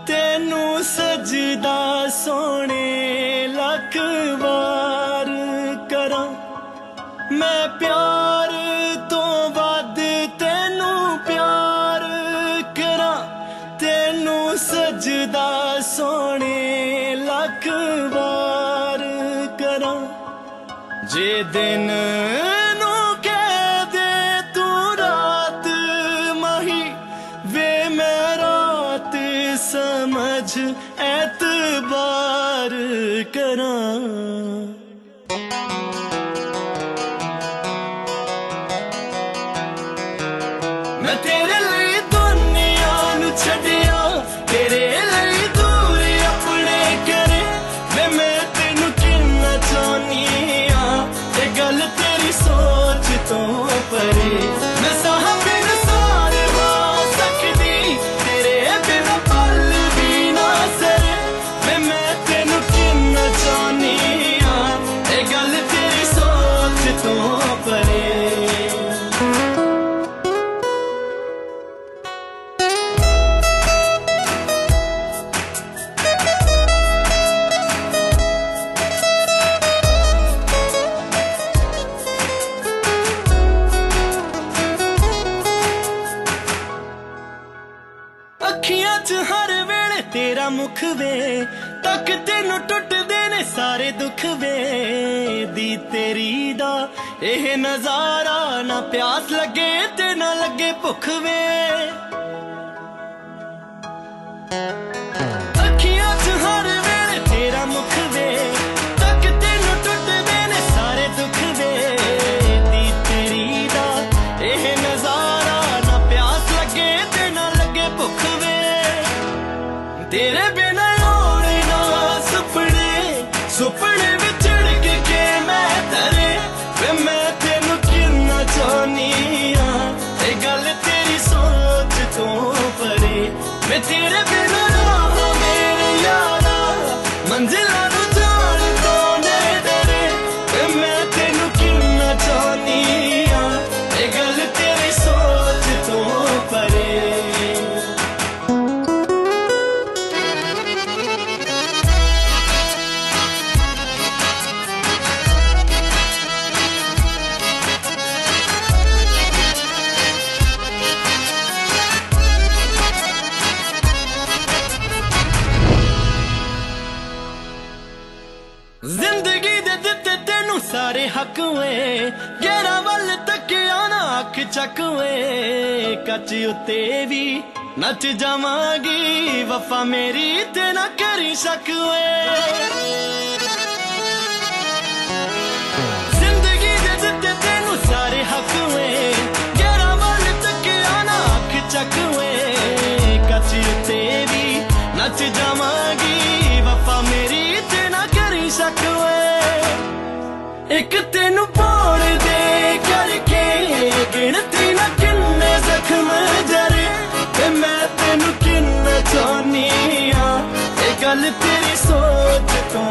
तेनू सजदा सोने लख वार करा। मैं प्यार तो वध तेनू प्यार करा, तेनू सजदा सोने लख वार करा। जे दिन समझ एतबार करा। मैं तेरे लिए दुनिया नू छड़िया, तेरे लिए दूर अपने करे। मैं तेनू किन्ना चाहनी आ, ये गल तेरी सोच तो परे। मैं साहब सारे हो सकदी, तेरे बिना पल भी ना सरे। मैं तेनू किन्ना चाहनी आ, ये गल तेरी सोच तो परे। अखियां च हर वेले तेरा मुख वे, तक तेनू टुटदे ने सारे दुख वे। दी तेरी दा एह नजारा, ना प्यास लगे ते ना लगे भुख वे। अखियां च हर वेले तेरा मुख वे, तक तेनू टुटदे ने सारे दुख वे। दी तेरी दा एह नजारा, ना प्यास लगे ते ना लगे भुख वे। तेरे बिना होने ना सुपने, सुपने विचड़ के मैं तरे। वे मैं तेनू किन्ना चाहनी आ, ये गल तेरी सोच तो परे। मैं तेरे बिना राह मेरे यारा, मंजिला नू जान तो ने डरे। वे मैं तेनू किन्ना चाहनी आ, ये गल तेरी सोच तो परे। जिंदगी दे दिते तेनू सारे हक वे, गेरा वल तक आना अख चक वे। कच उत्ते भी नच जावांगी, वफा मेरी ते ना करी शक वे। जिंदगी दे दिते तेनू सारे हक वे, गेरा वल तक आना अख चक वे। कच उत्ते भी नच जावांगी, एक तेनू पाउण दे करके गिनती ना किन्ने जख्म जरे ते मैं तेनू किन्ना चाहनी आ, ए गल तेरी सोच तो